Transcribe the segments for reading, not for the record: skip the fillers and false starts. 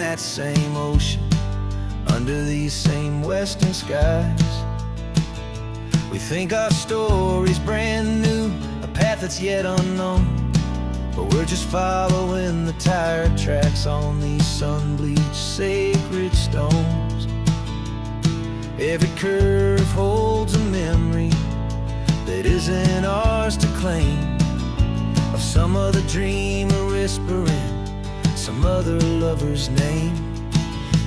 that same ocean, under these same western skies. We think our story's brand new, a path that's yet unknown, but we're just following the tire tracks on these sun-bleached sacred stones. Every curve holds a memory that isn't ours to claim, of some other dreamer whispering some other lover's name.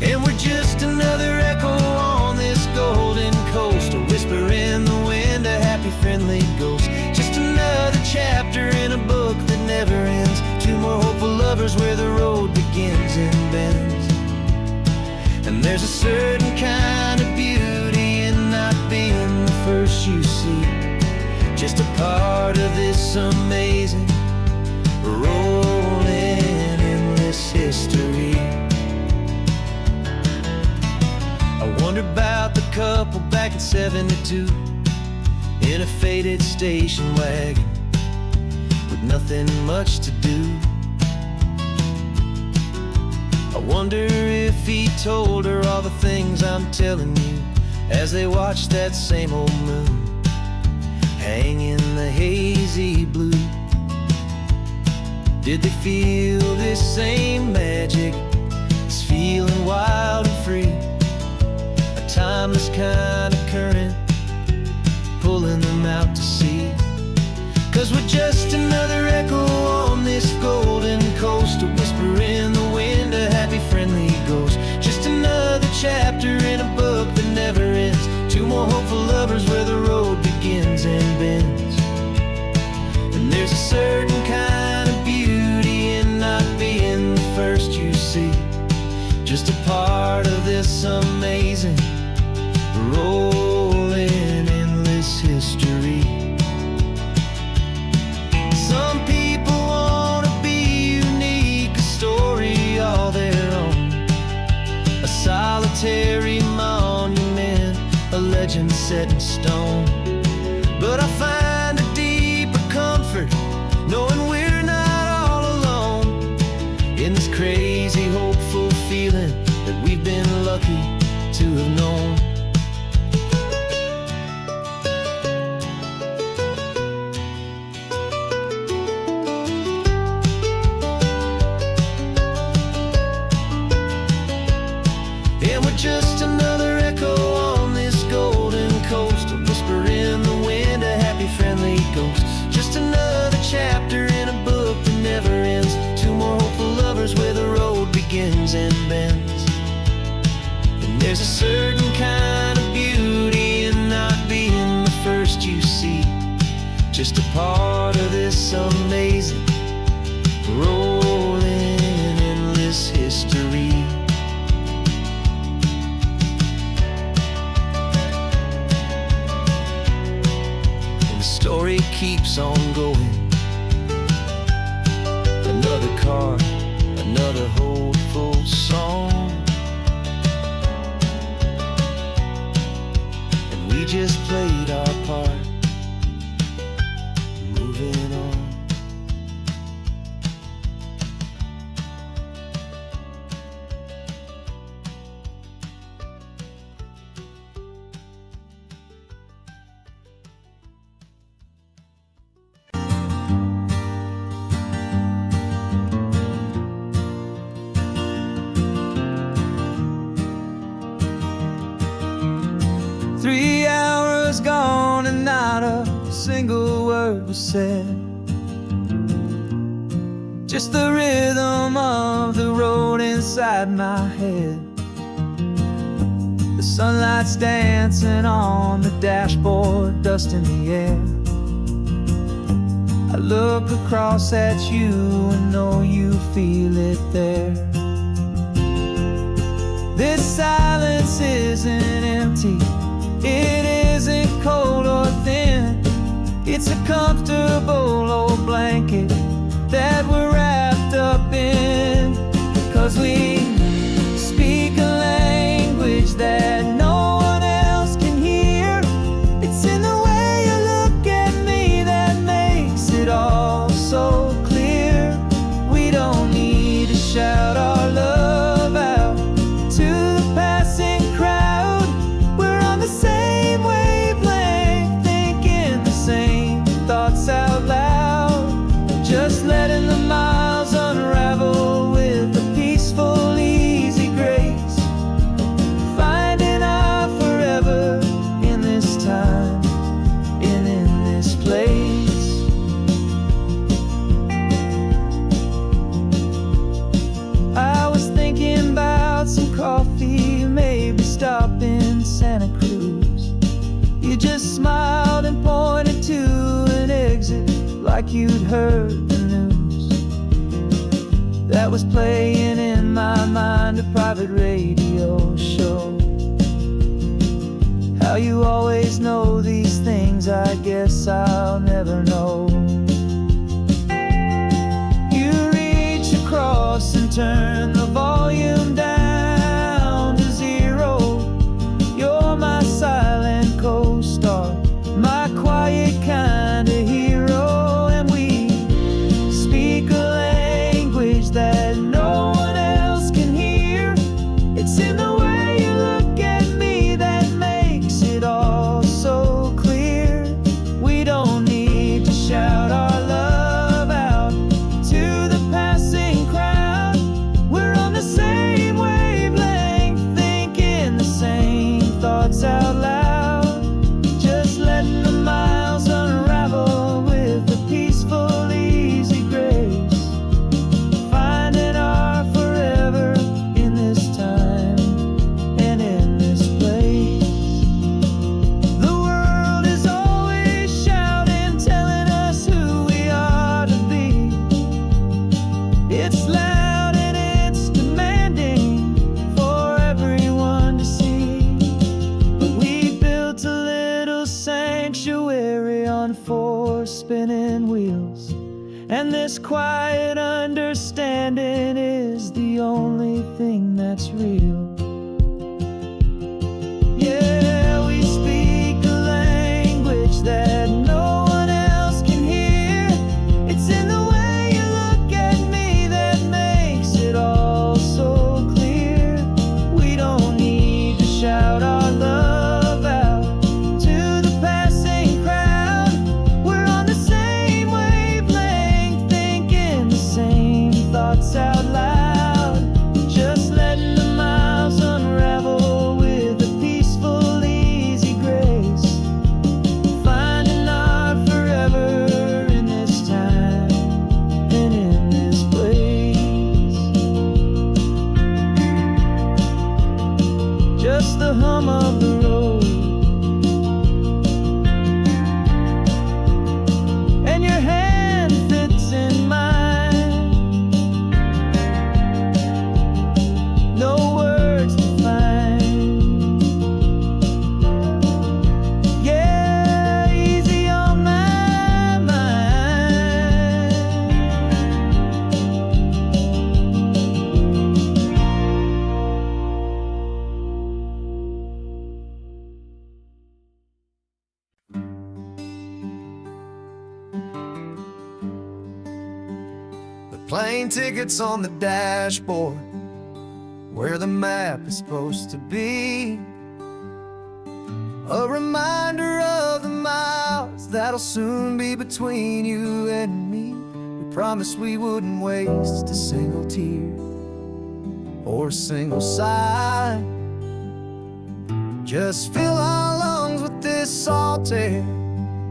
And we're just another echo on this golden coast, a whisper in the wind, a happy friendly ghost. Just another chapter in a book that never ends, two more hopeful lovers where the road begins and bends. And there's a certain kind of beauty in not being the first you see, just a part of this amazing rolling endless history. I wonder about the couple back in '72 in a faded station wagon with nothing much to do. I wonder if he told her all the things I'm telling you, as they watched that same old moon hang in the hazy blue. Did they feel this same magic, this feeling wild and free, a timeless kind of current pulling them out to sea? 'Cause we're just another echo on this golden coast, a whisper in the wind, a happy friendly ghost. Just another chapter in a book that never ends, two more hopeful lovers where the road begins and bends. And there's a certain kind of beauty in not being the first you see, just a part of this amazing rolling endless history. Some people want to be unique, a story all their own, a solitary monument, a legend set in stone. But I find a deeper comfort knowing we're not all alone in this crazy hopeful feeling that we've been lucky to have known. And we're just another echo on this golden coast, a whisper in the wind, a happy friendly ghost. Just another chapter in a book that never ends, two more hopeful lovers where the road begins and bends. And there's a certain kind of beauty in not being the first you see, just a part of this amazing rolling endless history. Story keeps on going, another card, another hopeful song, and we just played our part, moving on. Gone and not a single word was said, just the rhythm of the road inside my head. The sunlight's dancing on the dashboard, dust in the air. I look across at you and know you feel it there. This silence isn't empty, it isn't cold or thin, it's a comfortable old blanket that we're wrapped up in. 'Cause we speak a language that no one else can hear. It's in the way you look at me that makes it all so clear. We don't need to shout our love out, smiled and pointed to an exit like you'd heard the news. That was playing in my mind, a private radio show. How you always know these things, I guess I'll never know. You reach across and turn the volume down to zero. You're my silent co-star, my quiet kind of hero. And we speak a language that no one else can hear. It's in the way you look at me that makes it all so clear. We don't need to shout our love out to the passing crowd. We're on the same wavelength, thinking the same thoughts out loud. Just letting the miles unravel with a peaceful, easy grace. Finding our forever in this time and in this place. The world is always shouting, telling us who we are to be. It's loud and it's demanding for everyone to see. But we built a little sanctuary on 4 spinning wheels, and this quiet understanding is the only thing that's real. Yeah, we speak a language that no one else can hear. It's in the way you look at me that makes it all so clear. We don't need to shout our love out to the passing crowd. We're on the same wavelength, thinking the same thoughts out loud. Just letting the miles unravel with a peaceful, easy grace. Finding our forever in this time and in this place. Just the hum of the road and your hand fits in mine. No words to find. Yeah, easy on my mind. The plane tickets on the dashboard, where the map is supposed to be. A reminder of the miles that'll soon be between you and me. We promised we wouldn't waste a single tear or a single sigh. Just fill our lungs with this salt air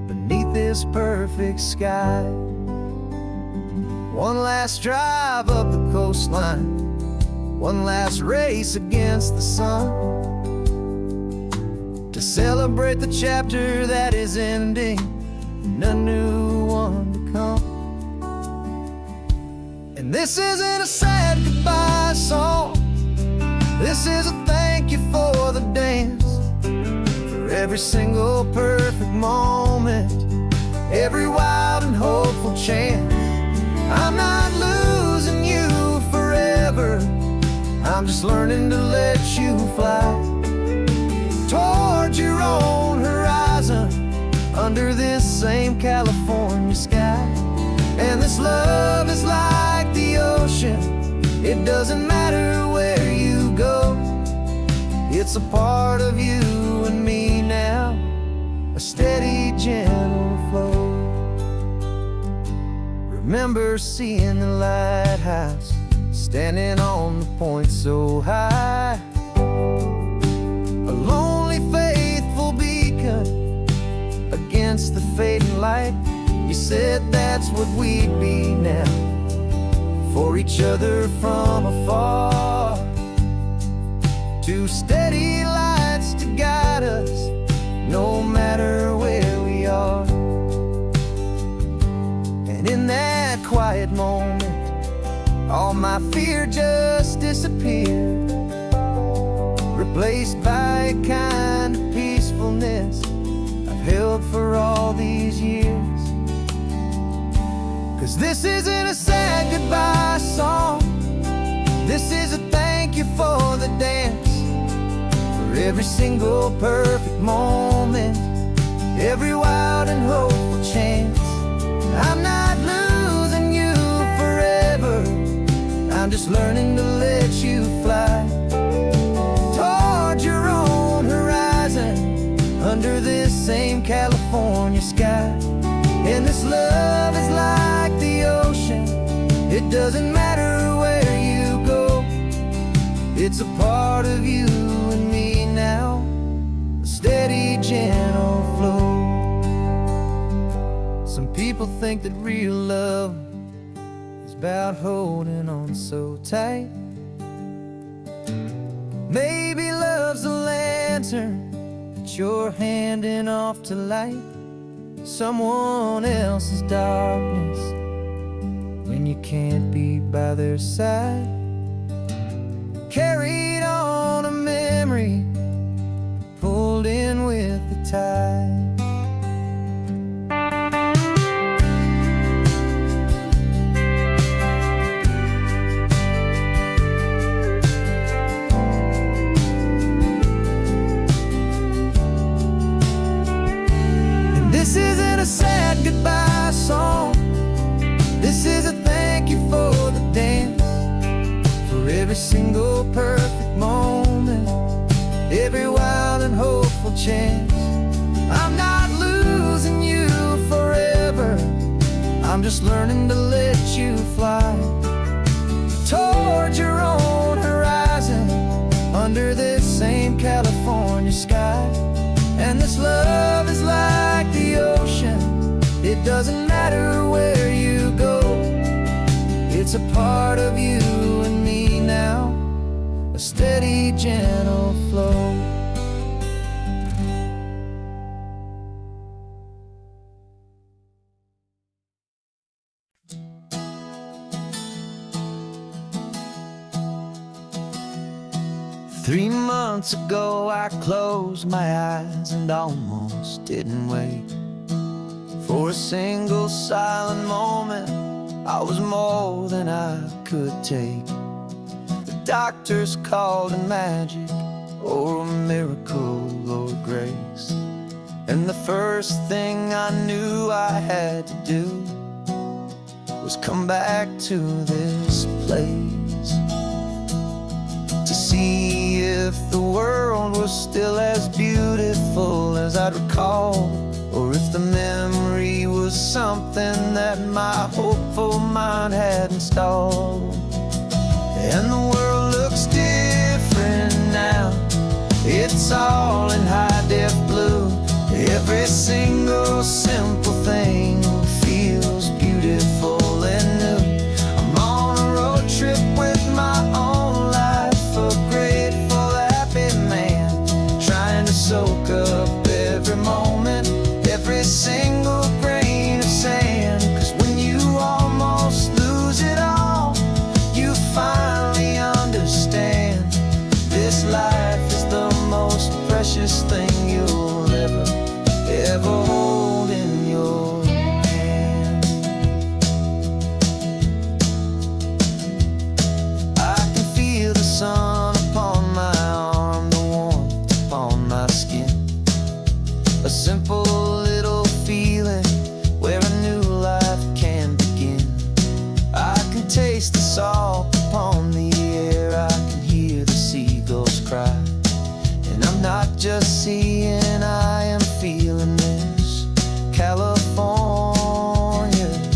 beneath this perfect sky. One last drive up the coastline, one last race against the sun, to celebrate the chapter that is ending and a new one to come. And this isn't a sad goodbye song, this is a thank you for the dance, for every single perfect moment, every wild and hopeful chance. I'm not losing you forever, I'm just learning to let you fly towards your own horizon, under this same California sky. And this love is like the ocean, it doesn't matter where you go. It's a part of you and me now, a steady, gentle flow. Remember seeing the lighthouse, standing on the point so high, a lonely, faithful beacon against the fading light. You said that's what we'd be now, for each other from afar. Two steady lights to guide us, no matter where All my fear just disappeared, replaced by a kind of peacefulness I've held for all these years. 'Cause this isn't a sad goodbye song, this is a thank you for the dance, for every single perfect moment, every wild and hopeful chance. I'm not losing you forever, I'm just learning to let you fly toward your own horizon, under this same California sky. And this love is like the ocean, it doesn't matter where you go, it's a part of you and me now, a steady, gentle flow. Some people think that real love is about holding on so tight. Maybe love's a lantern that you're handing off to light someone else's darkness when you can't be by their side. Carried on a memory, pulled in with the tide. This isn't a sad goodbye song, this is a thank you for the dance, for every single perfect moment, every wild and hopeful chance. I'm not losing you forever, I'm just learning to let you fly toward your own horizon, under this same California sky. And this love is like the ocean, it doesn't matter where you go, it's a part of you and me now, a steady, gentle flow. Three months ago I closed my eyes and almost didn't wake. For a single silent moment, I was more than I could take. The doctors called it magic, or a miracle, or grace. And the first thing I knew I had to do was come back to this place, to see if the world was still as beautiful as I'd recall, or if the memory was something that my hopeful mind had installed. And the world looks different now, it's all in high-def blue. Every single simple thing feels beautiful and new. I'm on a road trip with my own life, a grateful, happy man, trying to soak up every moment, every single grain of sand. 'Cause when you almost lose it all, you finally understand this life is the most precious thing you'll ever hold in your hand. I can feel the sun upon my arm, the warmth upon my skin, a simple little feeling where a new life can begin. I can taste the salt upon the air, I can hear the seagulls cry, and I'm not just seeing, I am feeling this California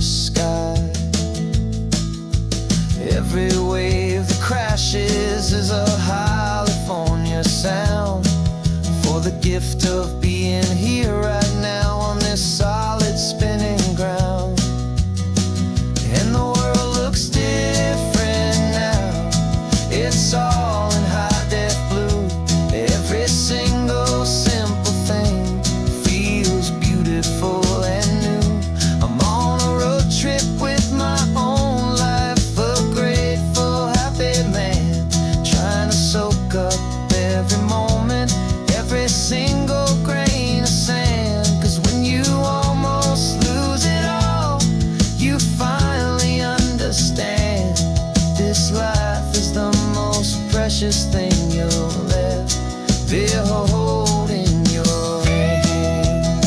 sky. Every wave that crashes is a California sound, for the gift of being here right now on this solid spinning ground. And the world looks different now, it's all in high-def blue. Every single simple thing feels beautiful and new. I'm on a road trip with my own life, a great precious thing you'll ever hold in your hand.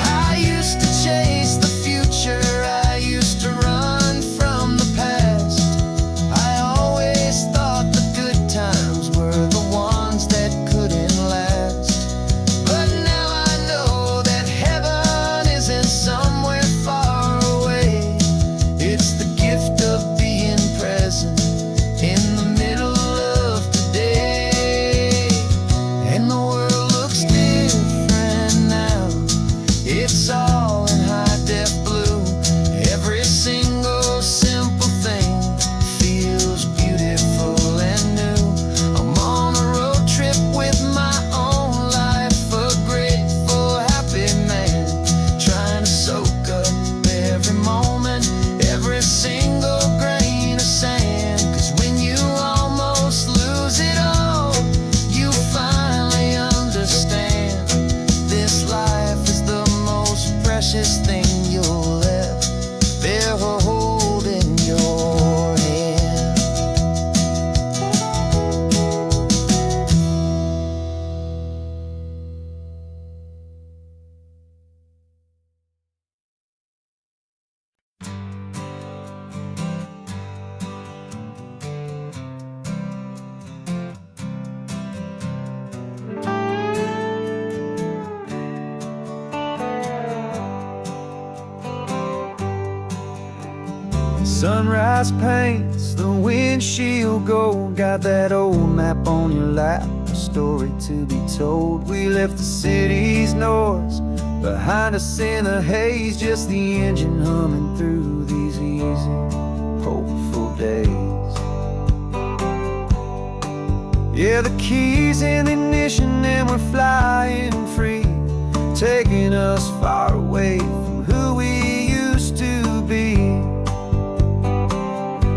I used to chase the future, I used to run from the past. I always thought the good times were the ones that couldn't last. But now I know that heaven isn't somewhere far away. It's the gift of being present in the middle of today. And the world looks different now. It's all in high-def blue. Every single simple thing feels beautiful and new. I'm on a road trip with my own life, a grateful, happy man, trying to soak up every moment, every single grain of sand. 'Cause when you almost lose it all, you finally understand this life is the most precious thing you'll ever hold in your hand. Sunrise paints the windshield gold. Got that old map on your lap, a story to be told. We left the city's noise behind us in the haze, just the engine humming through these easy, hopeful days. Yeah, the keys in the ignition and we're flying free, taking us far away from who we used to be.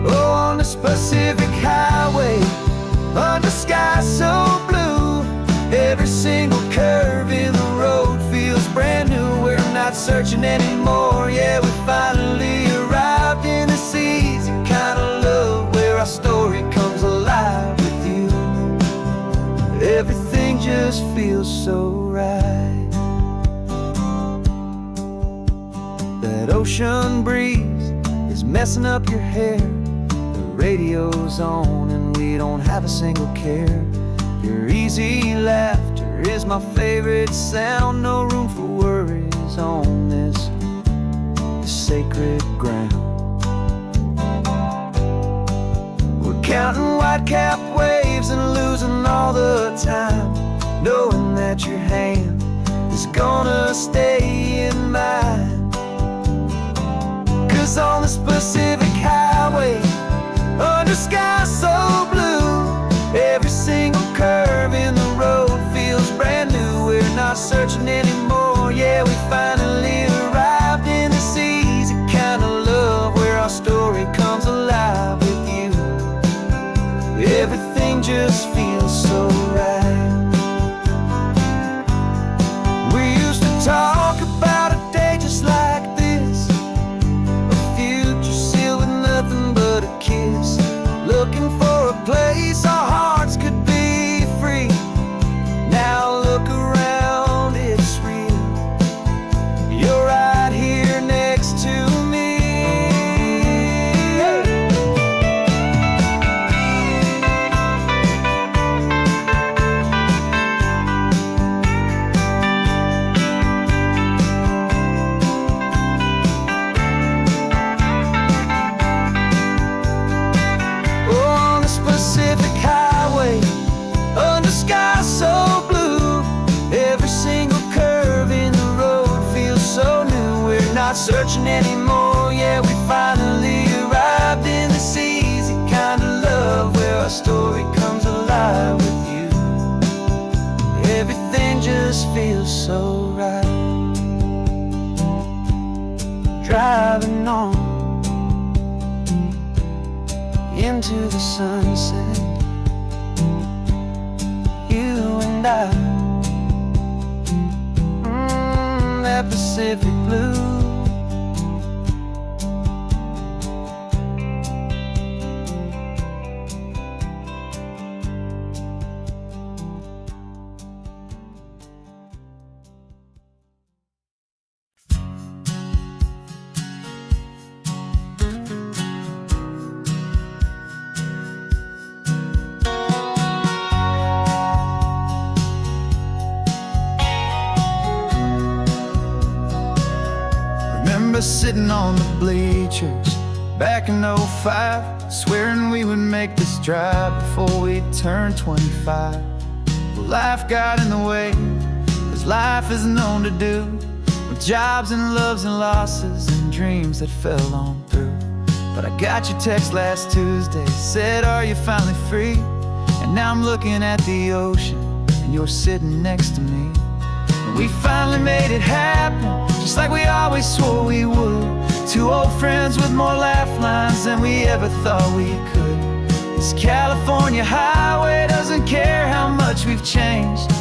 Oh, on this Pacific highway, under sky so blue, every single curve in the road feels brand new. We're not searching anymore, yeah, we finally arrived in this easy kind of love where our story comes alive with you. Everything just feels so right. That ocean breeze is messing up your hair, radio's on and we don't have a single care. Your easy laughter is my favorite sound. No room for worries on this sacred ground. We're counting white-capped waves and losing all the time, knowing that your hand is gonna stay in mine. 'Cause on this Pacific highway, under sky so blue, every single curve in the road feels brand new. We're not searching anymore, yeah, we finally arrived in this easy kind of love where our story comes alive with you. Everything just feels so right. We used to talk about a day just like this, a future sealed with nothing but a kiss, looking for a place our hearts could be free. Now look around, it's real. You're right here next to me. Pacific highway, under sky so blue, every single curve in the road feels so new. We're not searching anymore, yeah, we finally arrived in this easy kind of love where our story comes alive with you. Everything just feels so right. Driving on into the sunset, you and I, that Pacific blue. remember sitting on the bleachers back in '05, swearing we would make this drive before we turned 25. Well, life got in the way, as life is known to do, with jobs and loves and losses and dreams that fell on through. But I got your text last Tuesday, said, are you finally free? And now I'm looking at the ocean, and you're sitting next to me. And we finally made it happen, just like we always swore we would. Two old friends with more laugh lines than we ever thought we could. This California highway doesn't care how much we've changed.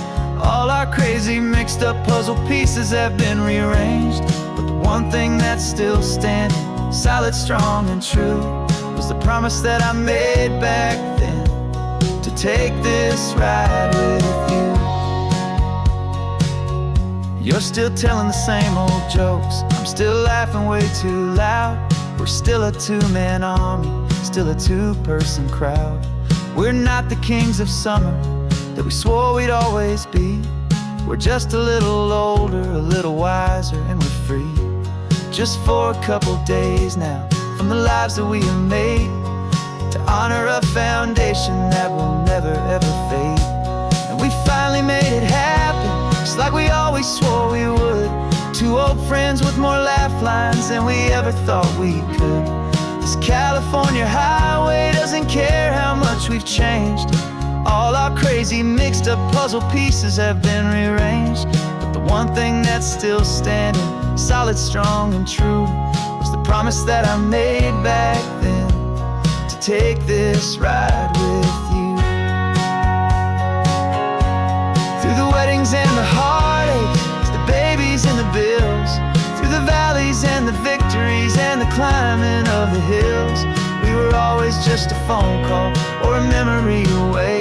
All our crazy mixed up puzzle pieces have been rearranged. But the one thing that's still standing, solid, strong, and true, was the promise that I made back then, to take this ride with you. You're still telling the same old jokes, I'm still laughing way too loud. We're still a two-man army, still a two-person crowd. We're not the kings of summer that we swore we'd always be. We're just a little older, a little wiser, and we're free. Just for a couple days now, from the lives that we have made, to honor a foundation that will never ever fade. And we finally made it happen, just like we always swore we would. Two old friends with more laugh lines than we ever thought we could. This California highway doesn't care how much we've changed. All our crazy mixed up puzzle pieces have been rearranged. But the one thing that's still standing, solid, strong, and true, was the promise that I made back then, to take this ride with you. Through the weddings and the heartaches, the babies and the bills, through the valleys and the victories and the climbing of the hills, we were always just a phone call or a memory away,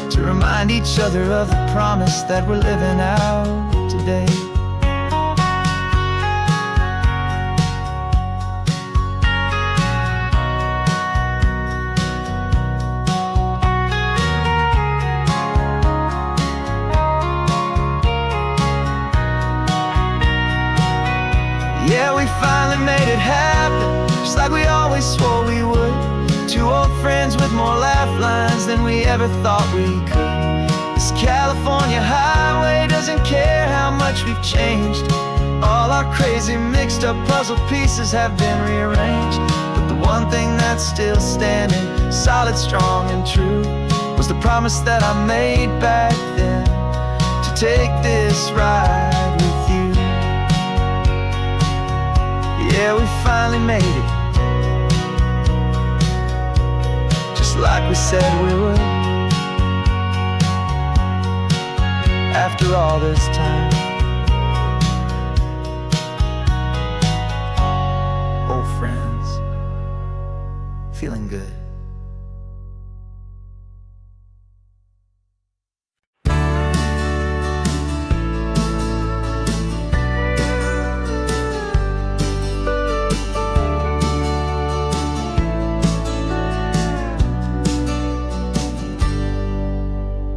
to remind each other of the promise that we're living out today. Yeah, we finally made it happen, just like we always swore we would. Two old friends with more laugh lines than we ever thought we could. This California highway doesn't care how much we've changed. All our crazy mixed up puzzle pieces have been rearranged. But the one thing that's still standing, solid, strong, and true, was the promise that I made back then, to take this ride with you. Yeah, we finally made it, just like we said we would. After all this time, old friends, feeling good.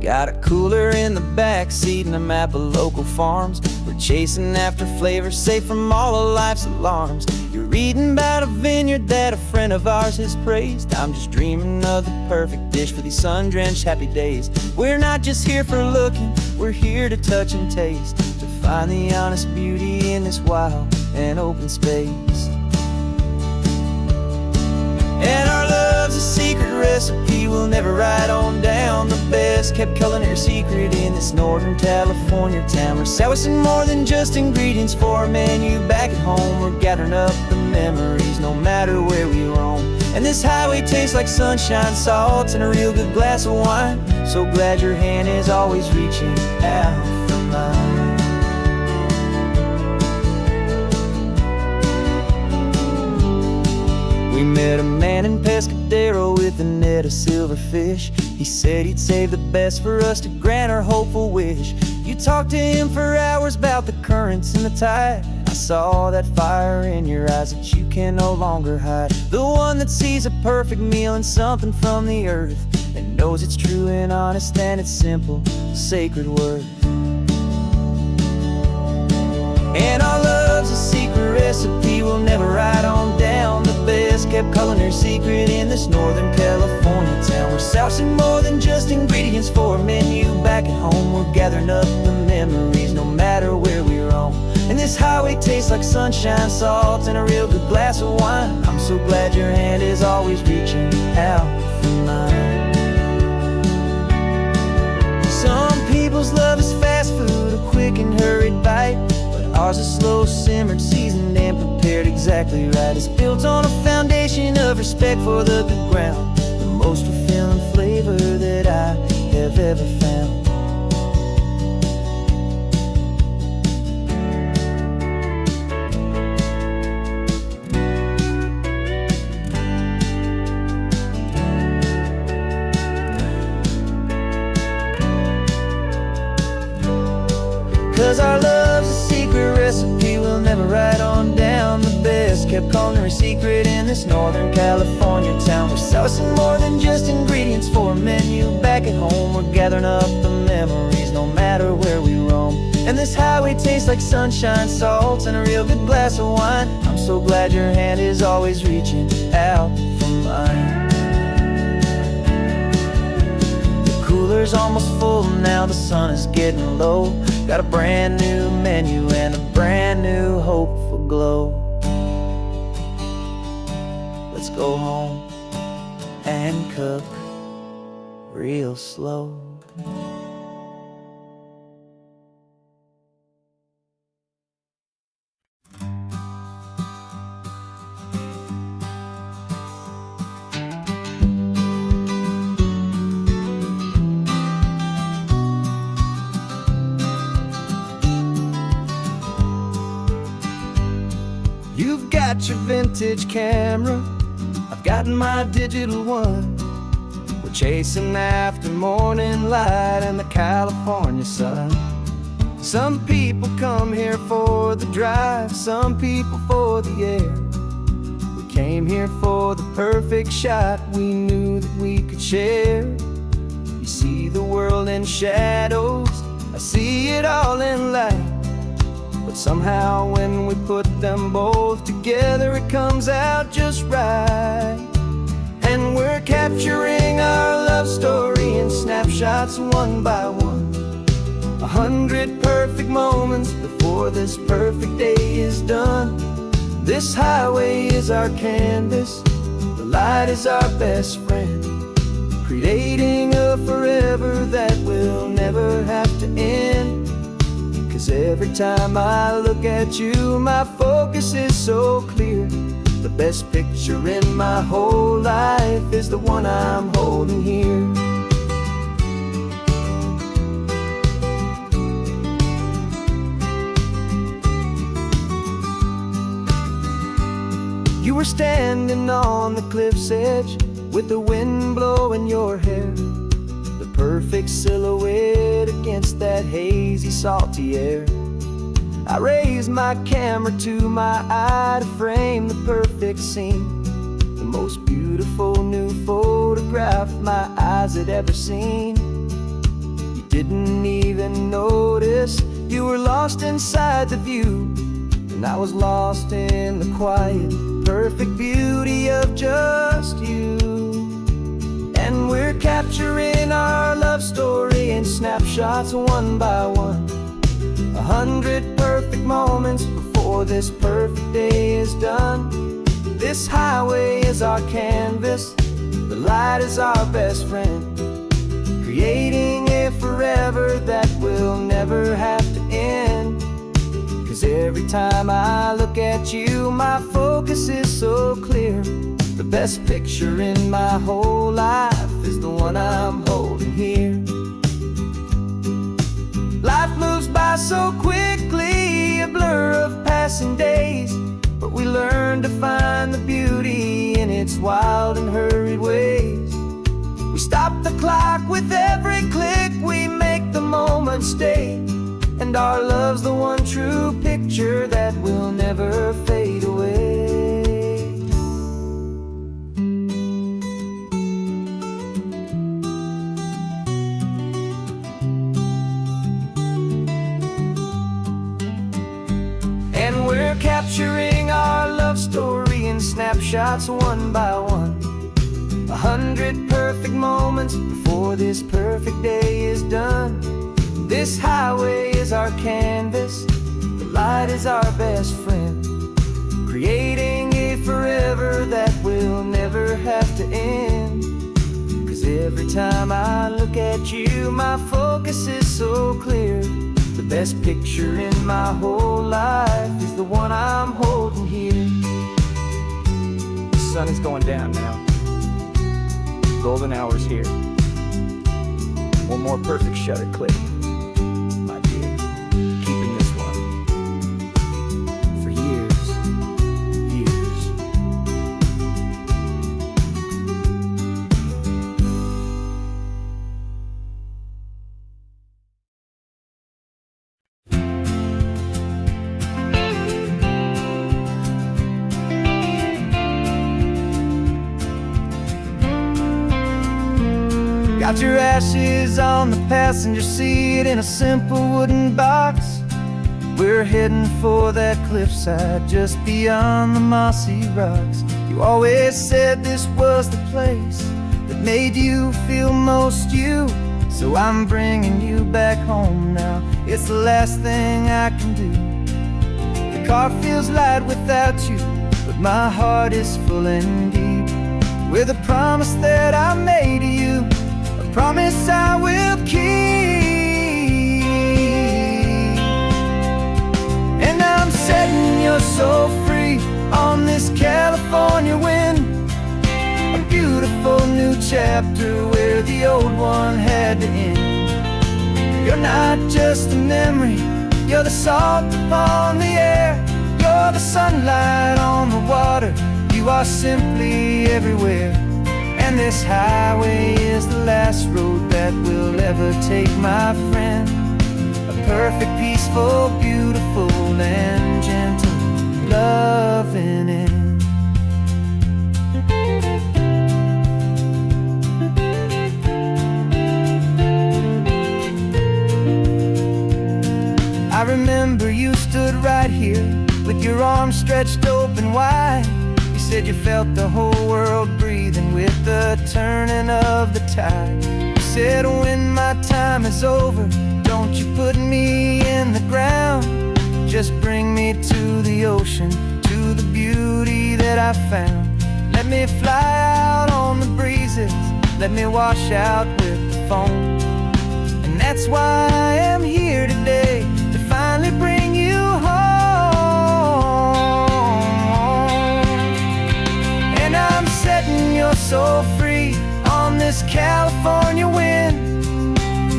Got a cooler in the back seat and a map of local farms. We're chasing after flavors safe from all of life's alarms. You're reading about a vineyard that a friend of ours has praised. I'm just dreaming of the perfect dish for these sun-drenched happy days. We're not just here for looking, we're here to touch and taste, to find the honest beauty in this wild and open space. And our love's a secret recipe we'll never write on down. The best kept culinary secret in this Northern California town. We're sourcing more than just ingredients for a menu back at home. We're gathering up the memories no matter where we roam. And this highway tastes like sunshine, salts, and a real good glass of wine. So glad your hand is always reaching out for mine. We met a man in Pescadero with a net of silverfish. He said he'd save the best for us to grant our hopeful wish. You talked to him for hours about the currents and the tide. I saw that fire in your eyes that you can no longer hide. The one that sees a perfect meal in something from the earth, and knows it's true and honest and it's simple, sacred worth. And our love's a secret recipe will never ride on down. The best kept culinary secret in this Northern California town. We're sourcing more than just ingredients for a menu. Back at home, we're gathering up the memories, no matter where we roam. And this highway tastes like sunshine, salt, and a real good glass of wine. I'm so glad your hand is always reaching out for mine. Some people's love is fast food, a quick and hurried bite, but ours is slow simmered, seasoned, and prepared exactly right. It's built on a foundation of respect for the good ground, the most fulfilling flavor that I have ever found. 'Cause our love's a secret recipe we'll never write on down. The best kept culinary secret in this Northern California town. We're sourcing more than just ingredients for a menu. Back at home, we're gathering up the memories, no matter where we roam. And this highway tastes like sunshine, salt, and a real good glass of wine. I'm so glad your hand is always reaching out for mine. The cooler's almost full now, the sun is getting low. Got a brand new menu and a brand new hopeful glow. Let's go home and cook real slow. You've got your vintage camera, I've got my digital one. We're chasing after morning light and the California sun. Some people come here for the drive, some people for the air. We came here for the perfect shot we knew that we could share. You see the world in shadows, I see it all in light. But somehow when we put them both together, it comes out just right. And we're capturing our love story in snapshots one by one. 100 perfect moments before this perfect day is done. This highway is our canvas, the light is our best friend, creating a forever that will never have to end. 'Cause every time I look at you, my focus is so clear. The best picture in my whole life is the one I'm holding here. You were standing on the cliff's edge with the wind blowing your hair, the perfect silhouette against that hazy, salty air. I raised my camera to my eye to frame the perfect scene, the most beautiful new photograph my eyes had ever seen. You didn't even notice, you were lost inside the view, and I was lost in the quiet, perfect beauty of just you. And we're capturing our love story in snapshots one by one. 100 perfect moments before this perfect day is done. This highway is our canvas, the light is our best friend, creating a forever that will never have to end. 'Cause every time I look at you, my focus is so clear. The best picture in my whole life is the one I'm holding here. Life moves by so quickly, a blur of passing days, but we learn to find the beauty in its wild and hurried ways. We stop the clock with every click, we make the moment stay, and our love's the one true picture that will never fade away. And we're capturing our love snapshots one by one. 100 perfect moments before this perfect day is done. This highway is our canvas, the light is our best friend, creating a forever that will never have to end. 'Cause every time I look at you, my focus is so clear. The best picture in my whole life is the one I'm holding here. The sun is going down now. Golden hour's here. One more perfect shutter click, my dear. Keeping this one for years, years. Got your ashes on the passenger seat in a simple wooden box. We're heading for that cliffside just beyond the mossy rocks. You always said this was the place that made you feel most you. So I'm bringing you back home now. It's the last thing I can do. The car feels light without you, but my heart is full and deep with a promise that I made to you. Promise I will keep. And I'm setting your soul free on this California wind. A beautiful new chapter where the old one had to end. You're not just a memory, you're the salt upon the air. You're the sunlight on the water, you are simply everywhere. And this highway is the last road that we'll ever take, my friend. A perfect, peaceful, beautiful, and gentle loving end. I remember you stood right here with your arms stretched open wide. Said you felt the whole world breathing with the turning of the tide. You said when my time is over, don't you put me in the ground. Just bring me to the ocean, to the beauty that I found. Let me fly out on the breezes, let me wash out with the foam. And that's why I am here today, to finally bring you home. Setting your soul free on this California wind.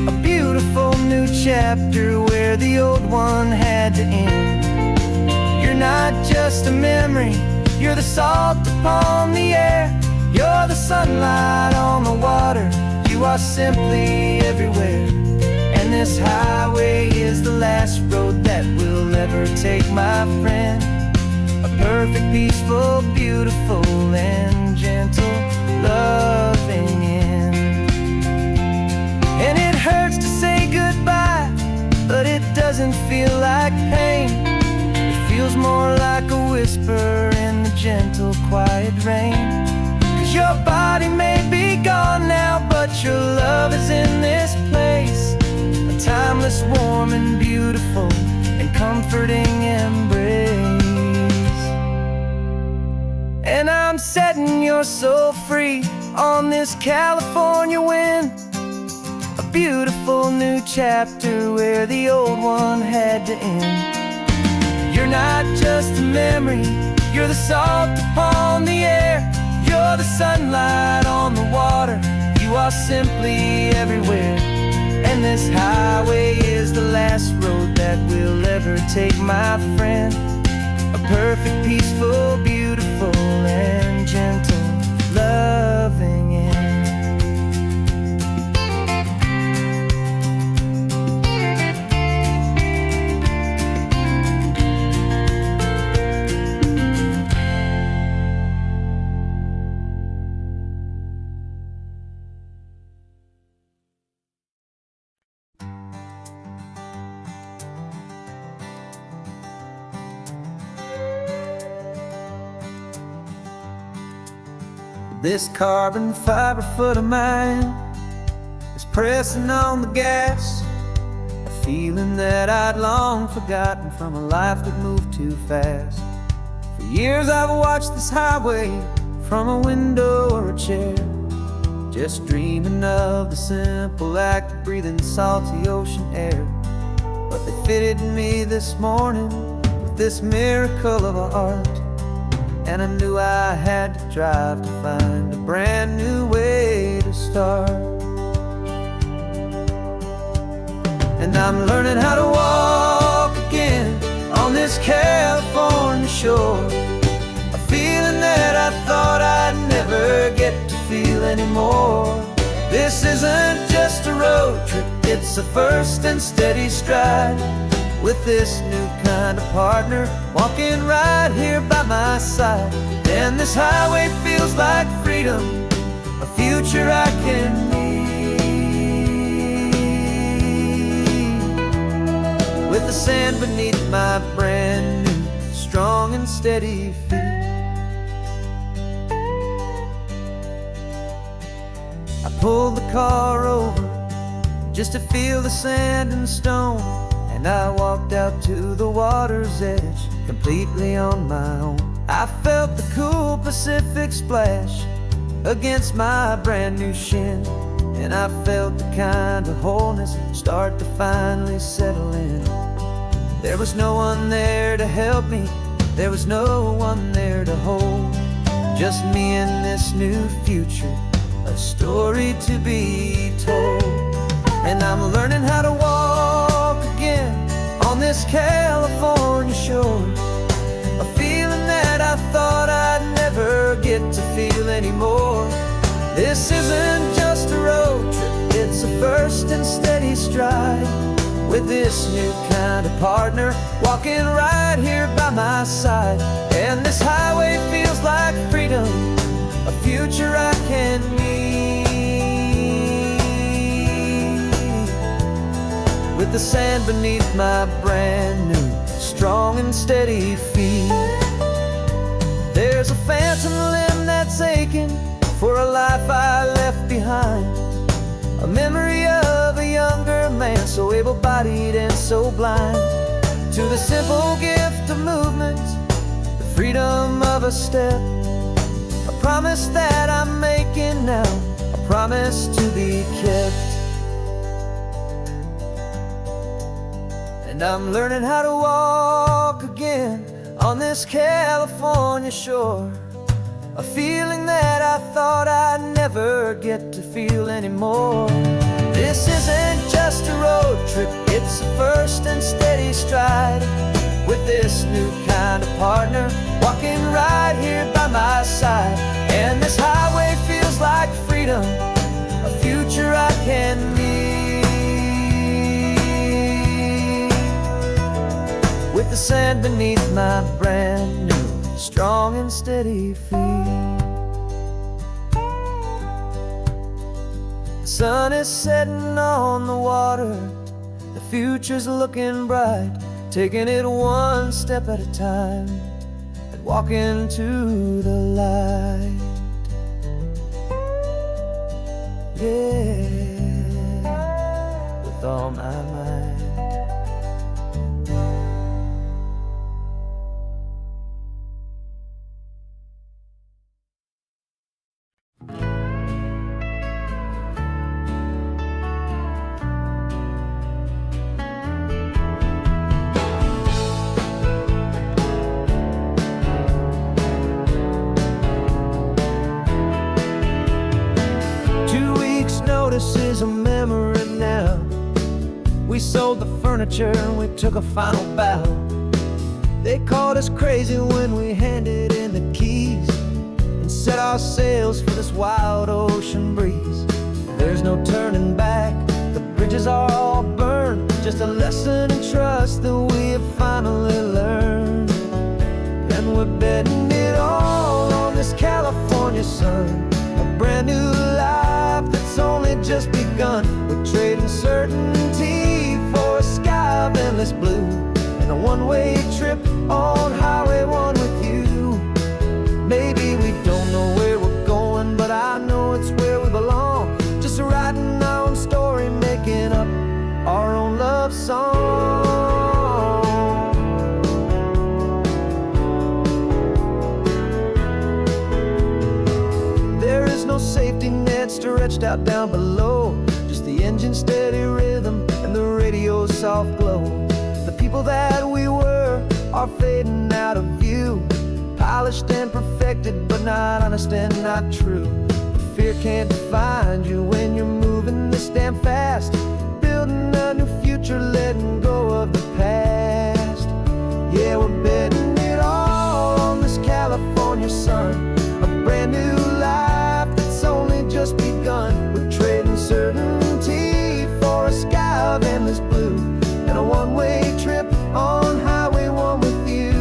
A beautiful new chapter where the old one had to end. You're not just a memory, you're the salt upon the air. You're the sunlight on the water, you are simply everywhere. And this highway is the last road that we'll ever take, my friend. A perfect, peaceful, beautiful, and gentle loving end. And it hurts to say goodbye, but it doesn't feel like pain. It feels more like a whisper in the gentle, quiet rain. 'Cause your body may be gone now, but your love is in this place. A timeless, warm, and beautiful, and comforting embrace. And I'm setting your soul free on this California wind. A beautiful new chapter where the old one had to end. You're not just a memory, you're the salt upon the air. You're the sunlight on the water, you are simply everywhere. And this highway is the last road that we'll ever take, my friend. A perfect, peaceful, beautiful, and gentle loving end. This carbon fiber foot of mine is pressing on the gas, a feeling that I'd long forgotten from a life that moved too fast. For years I've watched this highway from a window or a chair, just dreaming of the simple act of breathing salty ocean air. But they fitted me this morning with this miracle of art, and I knew I had to drive to find a brand new way to start. And I'm learning how to walk again on this California shore, a feeling that I thought I'd never get to feel anymore. This isn't just a road trip, it's a first and steady stride, with this new kind of partner walking right here by my side. And this highway feels like freedom, a future I can need, with the sand beneath my brand new strong and steady feet. I pulled the car over just to feel the sand and stone, and I walked out to the water's edge completely on my own. I felt the cool Pacific splash against my brand new shin, and I felt the kind of wholeness start to finally settle in. There was no one there to help me, there was no one there to hold, just me and this new future, a story to be told. And I'm learning how to walk again on this California shore, a feeling that I thought I'd never get to feel anymore. This isn't just a road trip, it's a first and steady stride, with this new kind of partner walking right here by my side. And this highway feels like freedom, a future I can need, with the sand beneath my brand new strong and steady feet. There's a phantom limb that's aching for a life I left behind, a memory of a younger man so able-bodied and so blind, to the simple gift of movement, the freedom of a step, a promise that I'm making now, a promise to be kept. And I'm learning how to walk again on this California shore, a feeling that I thought I'd never get to feel anymore. This isn't just a road trip, it's a first and steady stride, with this new kind of partner walking right here by my side. And this highway feels like freedom, a future I can need, with the sand beneath my brand new strong and steady feet. The sun is setting on the water, the future's looking bright, taking it one step at a time and walking to the light. Yeah, with all my might. Notice is a memory now. We sold the furniture and we took a final bow. They called us crazy when we handed in the keys and set our sails for this wild ocean breeze. There's no turning back, the bridges are all burned, just a lesson in trust that we have finally learned. And we're betting it all on this California sun, a brand new life that's only just begun. We're trading certainty for a sky of endless blue, and a one-way trip on Highway 1 with you. Maybe we don't know where we're going, washed out down below. Just the engine's steady rhythm and the radio's soft glow. The people that we were are fading out of view, polished and perfected, but not honest and not true. Fear can't define you when you're moving this damn fast, building a new future, letting go of the past. Yeah, we're betting it all on this California sun, a brand new life that's only just begun. We're trading certainty for a sky of endless blue, and a one-way trip on Highway 1 with you.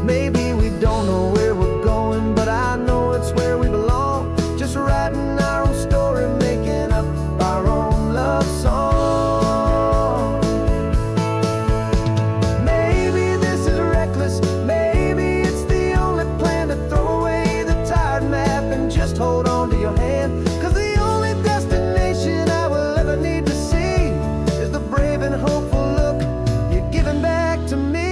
Maybe we don't know where we're going, but I know it's where we belong. Just writing our own story, making up our own love song. Maybe this is reckless, maybe it's the only plan to throw away the tired map and just hold on to your hand. 'Cause the only destination I will ever need to see is the brave and hopeful look you're giving back to me.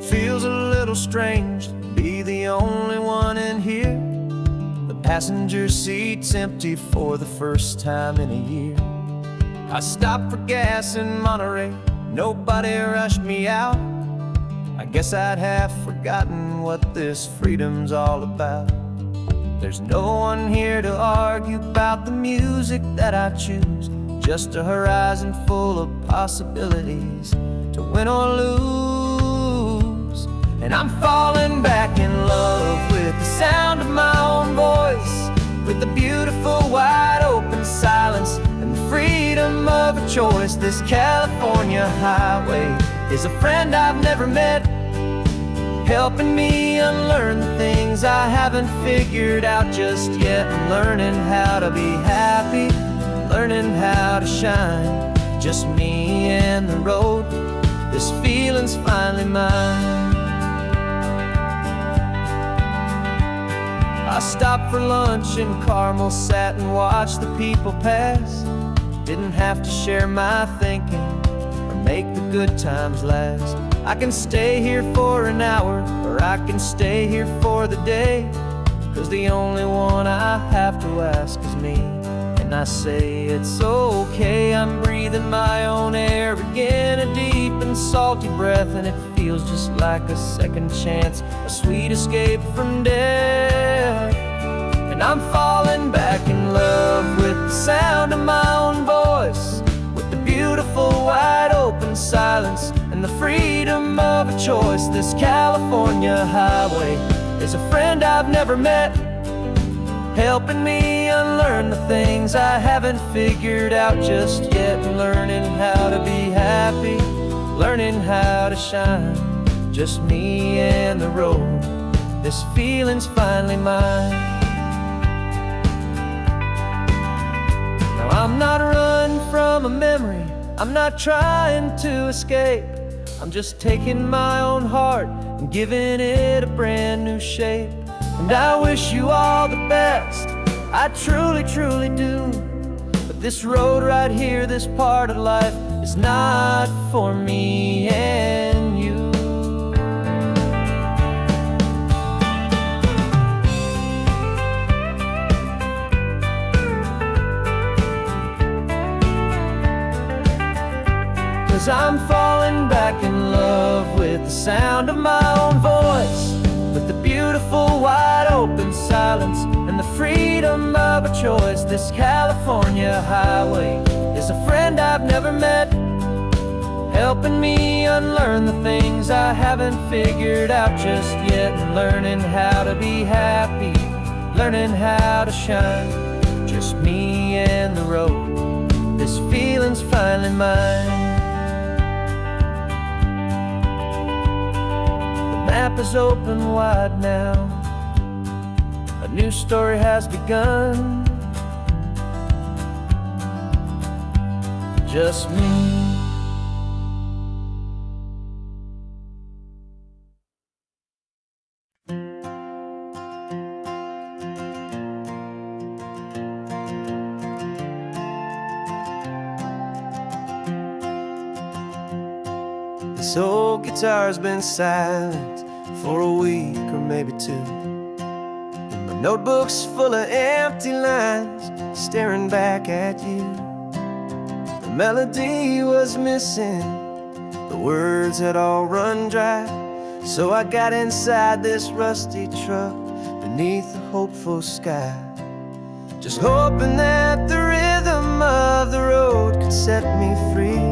Feels a little strange to be the only one in here. The passenger seat's empty for the first time in a year. I stopped for gas in Monterey, nobody rushed me out. I guess I'd have forgotten what this freedom's all about. There's no one here to argue about the music that I choose, just a horizon full of possibilities to win or lose. And I'm falling back in love with the sound of my own voice, with the beautiful wide open silence and the freedom of a choice. This California highway is a friend I've never met, helping me unlearn the things I haven't figured out just yet. I'm learning how to be happy, learning how to shine, just me and the road. This feeling's finally mine. I stopped for lunch in Carmel, sat and watched the people pass. Didn't have to share my thinking or make the good times last. I can stay here for an hour, or I can stay here for the day, 'cause the only one I have to ask is me. And I say it's okay, I'm breathing my own air again, a deep and salty breath, and it feels just like a second chance, a sweet escape from death. And I'm falling back in love with the sound of my own voice, with the beautiful wide open silence and the freedom of a choice. This California highway is a friend I've never met, helping me unlearn the things I haven't figured out just yet. Learning how to be happy, learning how to shine, just me and the road. This feeling's finally mine. Now I'm not running from a memory, I'm not trying to escape. I'm just taking my own heart and giving it a brand new shape. And I wish you all the best, I truly, truly do. But this road right here, this part of life, is not for me and you. 'cause I'm falling back in love with the sound of my own voice, with the beautiful wide open silence and the freedom of a choice. This California highway is a friend I've never met, helping me unlearn the things I haven't figured out just yet, and learning how to be happy, learning how to shine, just me and the road. This feeling's finally mine. The map is open wide now, a new story has begun, just me. This old guitar's been silent for a week or maybe two, and my notebook's full of empty lines staring back at you. The melody was missing, the words had all run dry, so I got inside this rusty truck beneath a hopeful sky, just hoping that the rhythm of the road could set me free,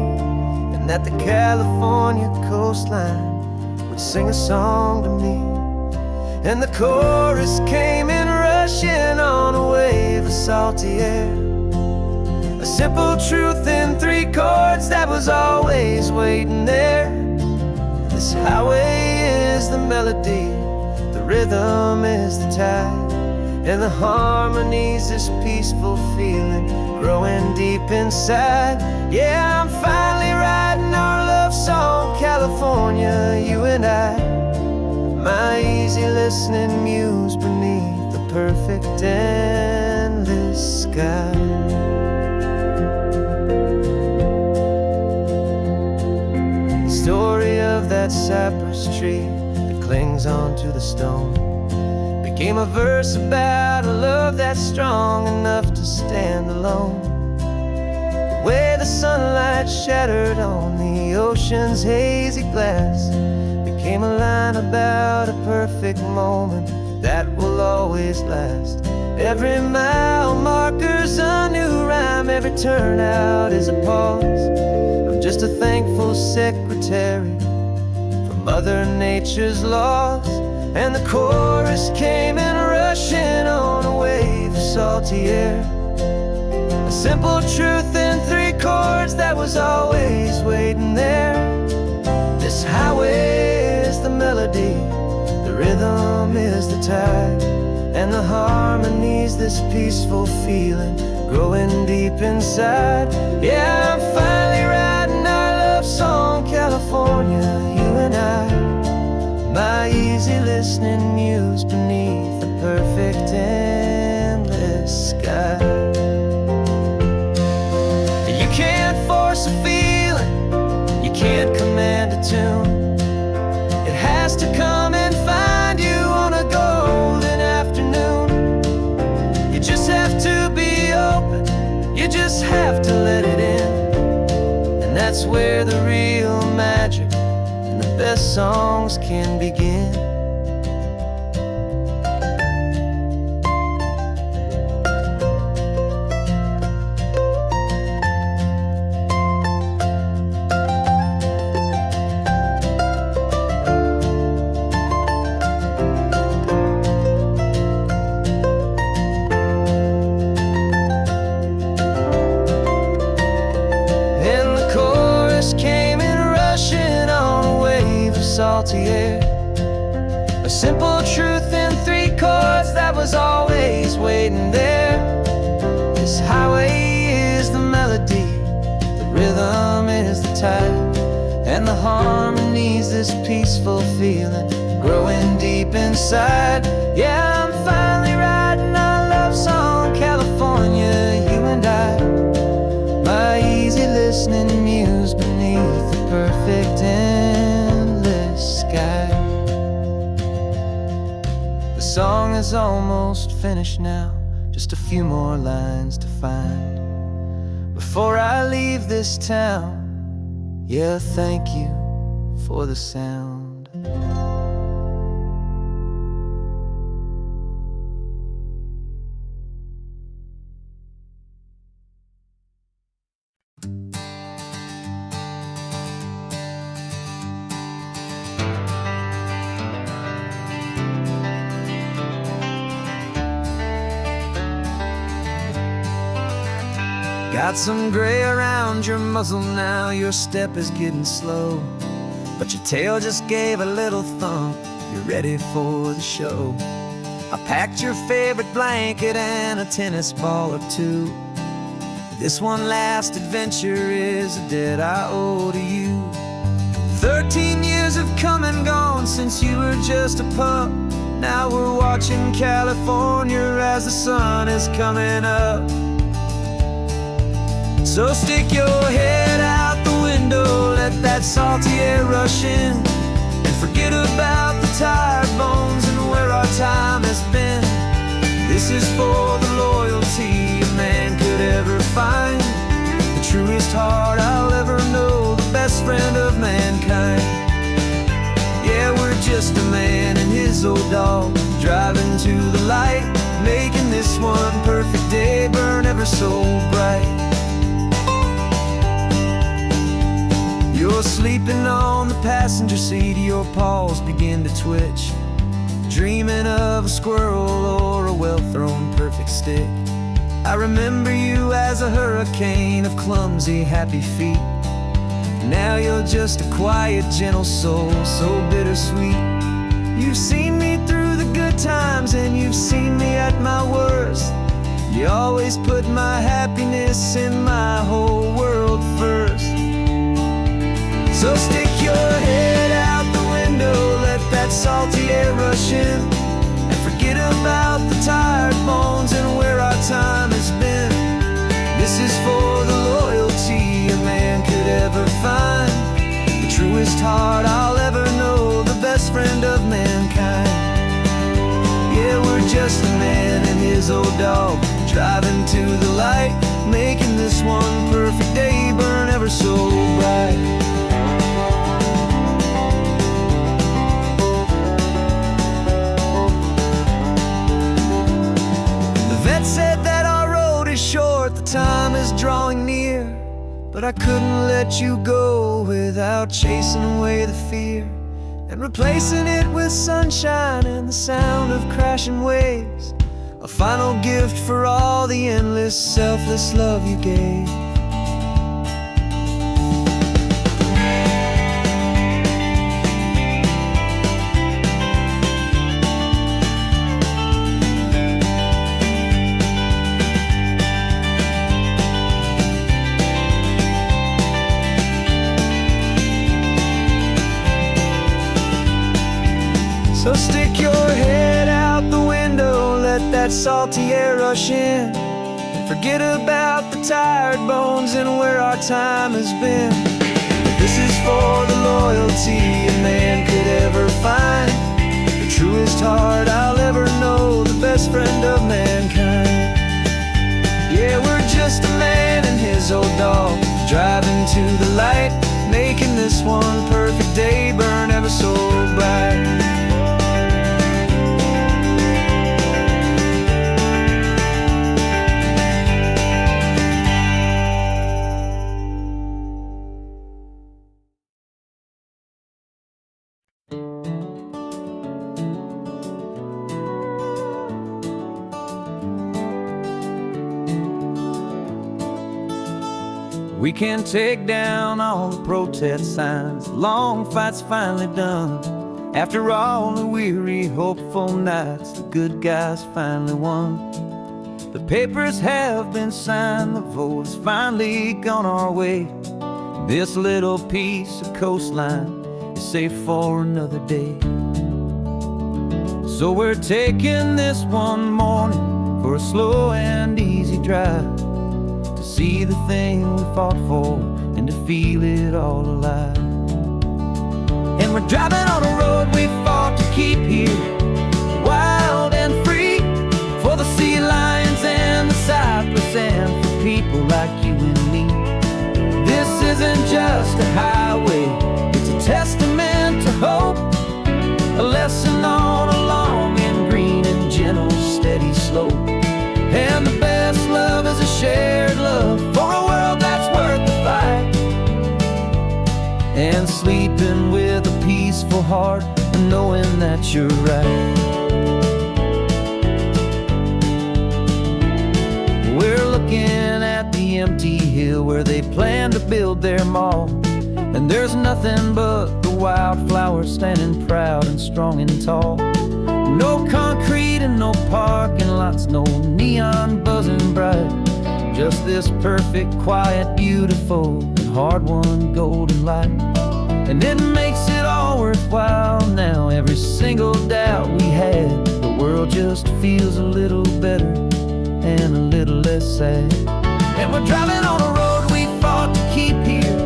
that the California coastline would sing a song to me. And the chorus came in rushing on a wave of salty air, a simple truth in 3 chords that was always waiting there. This highway is the melody, the rhythm is the tide, and the harmony's this peaceful feeling growing deep inside. Yeah, I'm finally writing our love song, California, you and I, my easy listening muse beneath the perfect endless sky. The story of that cypress tree that clings onto the stone became a verse about a love that's strong enough to stand alone. The way the sunlight shattered on the ocean's hazy glass became a line about a perfect moment that will always last. Every mile marker's a new rhyme, every turnout is a pause. I'm just a thankful secretary for Mother Nature's laws. And the chorus came in rushing on a wave of salty air, a simple truth in 3 chords that was always waiting there. This highway is the melody, the rhythm is the tide, and the harmony's this peaceful feeling growing deep inside. Yeah, I'm finally writing our love song, California, you and I, my easy listening muse beneath the perfect endless sky. You can't force a feeling, you can't command a tune. It has to come and find you on a golden afternoon. You just have to be open, you just have to let it in, and that's where the real magic, the best songs can begin. And the chorus came in rushing on a wave of salty air, a simple truth in 3 chords that was always waiting there. This highway is the melody, the rhythm is the tide, and the harmony's this peaceful feeling growing deep inside. Yeah, I'm finally writing our love song, California, you and I, my easy listening muse beneath the perfect endless sky. The song is almost finished now, just a few more lines to find before I leave this town. Yeah, thank you for the sound. Got some gray around your muzzle now, your step is getting slow, but your tail just gave a little thump, you're ready for the show. I packed your favorite blanket and a tennis ball or two. This one last adventure is a debt I owe to you. 13 years have come and gone since you were just a pup. Now we're watching California as the sun is coming up. So stick your head out the window, let that salty air rush in, and forget about the tired bones and where our time has been. This is for the loyalty a man could ever find, the truest heart I'll ever know, the best friend of mankind. Yeah, we're just a man and his old dog, driving to the light, making this one perfect day burn ever so bright. You're sleeping on the passenger seat, your paws begin to twitch, dreaming of a squirrel or a well-thrown perfect stick. I remember you as a hurricane of clumsy, happy feet. Now you're just a quiet, gentle soul, so bittersweet. You've seen me through the good times and you've seen me at my worst. You always put my happiness in my whole world first. So stick your head out the window, let that salty air rush in, and forget about the tired bones and where our time has been. This is for the loyalty a man could ever find, the truest heart I'll ever know, the best friend of mankind. Yeah, we're just a man and his old dog, driving to the light, making this one perfect day burn ever so bright. Said that our road is short, the time is drawing near, but I couldn't let you go without chasing away the fear and replacing it with sunshine and the sound of crashing waves, a final gift for all the endless, selfless love you gave. So stick your head out the window, let that salty air rush in, and forget about the tired bones and where our time has been. This is for the loyalty a man could ever find, the truest heart I'll ever know, the best friend of mankind. Yeah, we're just a man and his old dog, driving to the light, making this one perfect day burn ever so bright. We can take down all the protest signs, long fight's finally done. After all the weary, hopeful nights, the good guys finally won. The papers have been signed, the vote has finally gone our way. This little piece of coastline is safe for another day. So we're taking this one morning for a slow and easy drive, to see the thing we fought for and to feel it all alive. And we're driving on a road we fought to keep here, wild and free, for the sea lions and the cypress and for people like you and me. This isn't just a highway, it's a testament to hope, a lesson on a long and green and gentle, steady slope. And the best love is a shared love for a world that's worth the fight. And sleeping with a peaceful heart and knowing that you're right. We're looking at the empty hill where they plan to build their mall, and there's nothing but the wildflowers standing proud and strong and tall. No concrete and no parking lots, no neon buzzing bright, just this perfect, quiet, beautiful, and hard-won golden light. And it makes it all worthwhile now. Every single doubt we had, the world just feels a little better and a little less sad. And we're driving on a road we fought to keep here,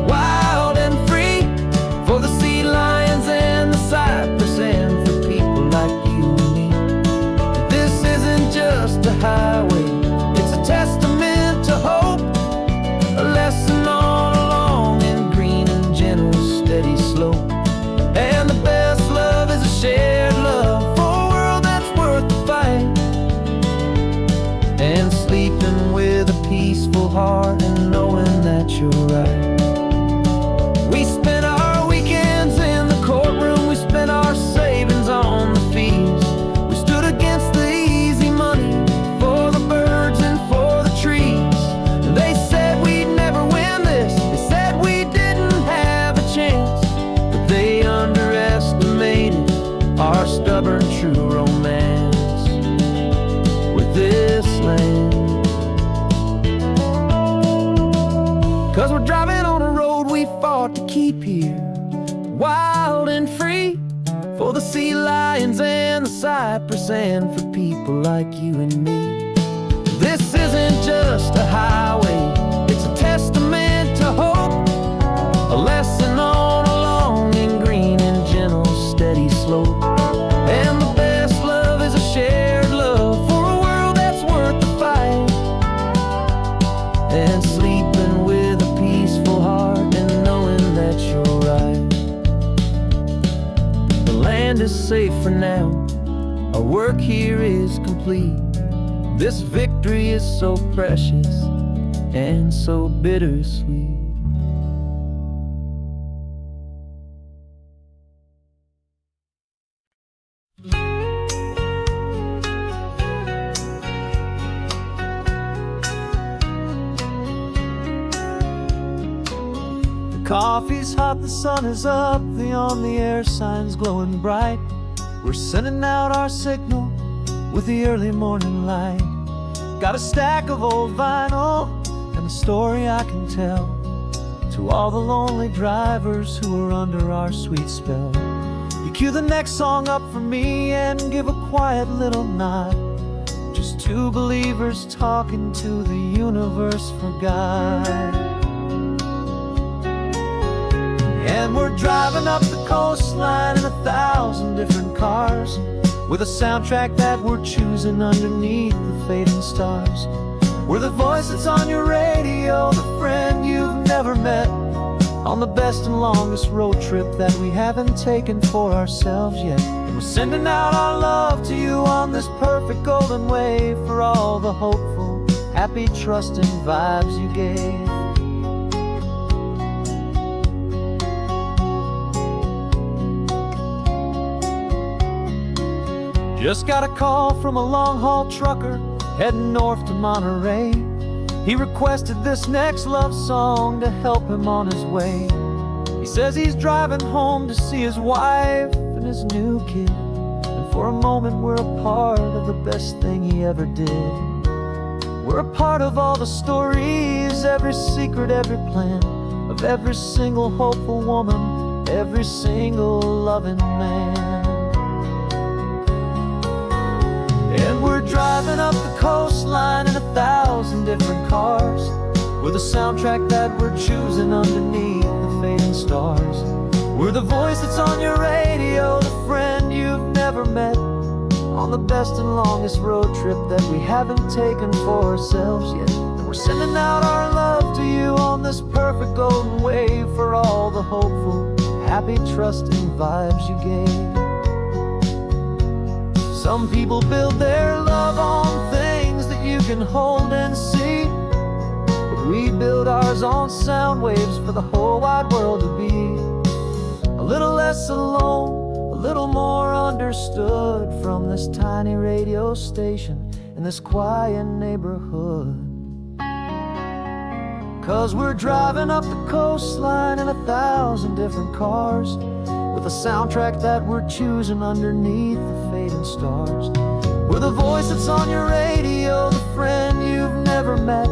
wild and free, for the sea lions and the cypress and for people like you and me. This isn't just a highway, it's a testament to hope, a lesson on a long and green and gentle, steady slope. And the best love is a shared love for a world that's worth the fight. And sleeping with a peaceful heart and knowing that you're right. We spent our weekends in the courtroom, we spent our savings on the fees. We stood against the easy money for the birds and for the trees. And they said we'd never win this, they said we didn't have a chance, but they underestimated our stubborn true romance with this land. 'Cause we're driving on a road we fought to keep here, wild and free, for the sea lions and the cypress and for people like you and me. This isn't just a highway, it's a testament to hope, a lesson on a long and green and gentle, steady slope. And the best love is a shared love for a world that's worth the fight. And sleeping with a peaceful heart and knowing that you're right. The land is safe for now, our work here is complete. This victory is so precious and so bittersweet. Coffee's hot, the sun is up, the on-the-air sign's glowing bright. We're sending out our signal with the early morning light. Got a stack of old vinyl and a story I can tell to all the lonely drivers who are under our sweet spell. You cue the next song up for me and give a quiet little nod. Just two believers talking to the universe for God. And we're driving up the coastline in 1,000 different cars, with a soundtrack that we're choosing underneath the fading stars. We're the voice that's on your radio, the friend you've never met, on the best and longest road trip that we haven't taken for ourselves yet. And we're sending out our love to you on this perfect golden wave, for all the hopeful, happy, trusting vibes you gave. Just got a call from a long-haul trucker heading north to Monterey. He requested this next love song to help him on his way. He says he's driving home to see his wife and his new kid, and for a moment we're a part of the best thing he ever did. We're a part of all the stories, every secret, every plan, of every single hopeful woman, every single loving man. And we're driving up the coastline in 1,000 different cars, with a soundtrack that we're choosing underneath the fading stars. We're the voice that's on your radio, the friend you've never met, on the best and longest road trip that we haven't taken for ourselves yet. And we're sending out our love to you on this perfect golden wave for all the hopeful, happy, trusting vibes you gave. Some people build their love on things that you can hold and see, but we build ours on sound waves for the whole wide world to be a little less alone, a little more understood from this tiny radio station in this quiet neighborhood. 'Cause we're driving up the coastline in 1,000 different cars, with a soundtrack that we're choosing underneath the fading stars. We're the voice that's on your radio, the friend you've never met,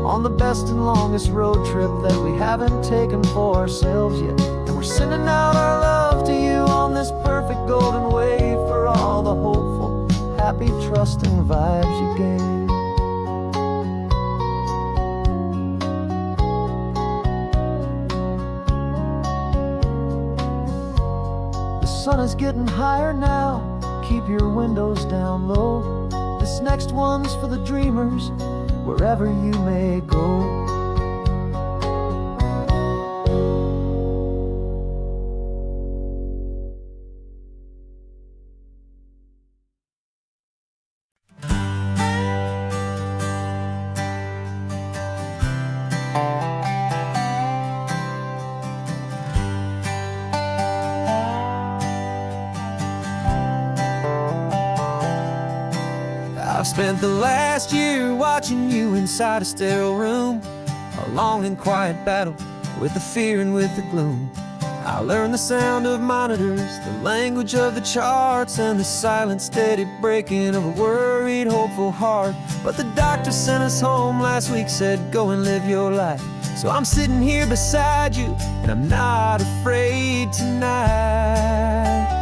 on the best and longest road trip that we haven't taken for ourselves yet. And we're sending out our love to you on this perfect golden wave for all the hopeful, happy, trusting vibes you gave. The sun is getting higher now, keep your windows down low. This next one's for the dreamers, wherever you may go. I've spent the last year watching you inside a sterile room, a long and quiet battle with the fear and with the gloom. I learned the sound of monitors, the language of the charts, and the silent, steady breaking of a worried, hopeful heart. But the doctor sent us home last week, said, go and live your life. So I'm sitting here beside you, and I'm not afraid tonight.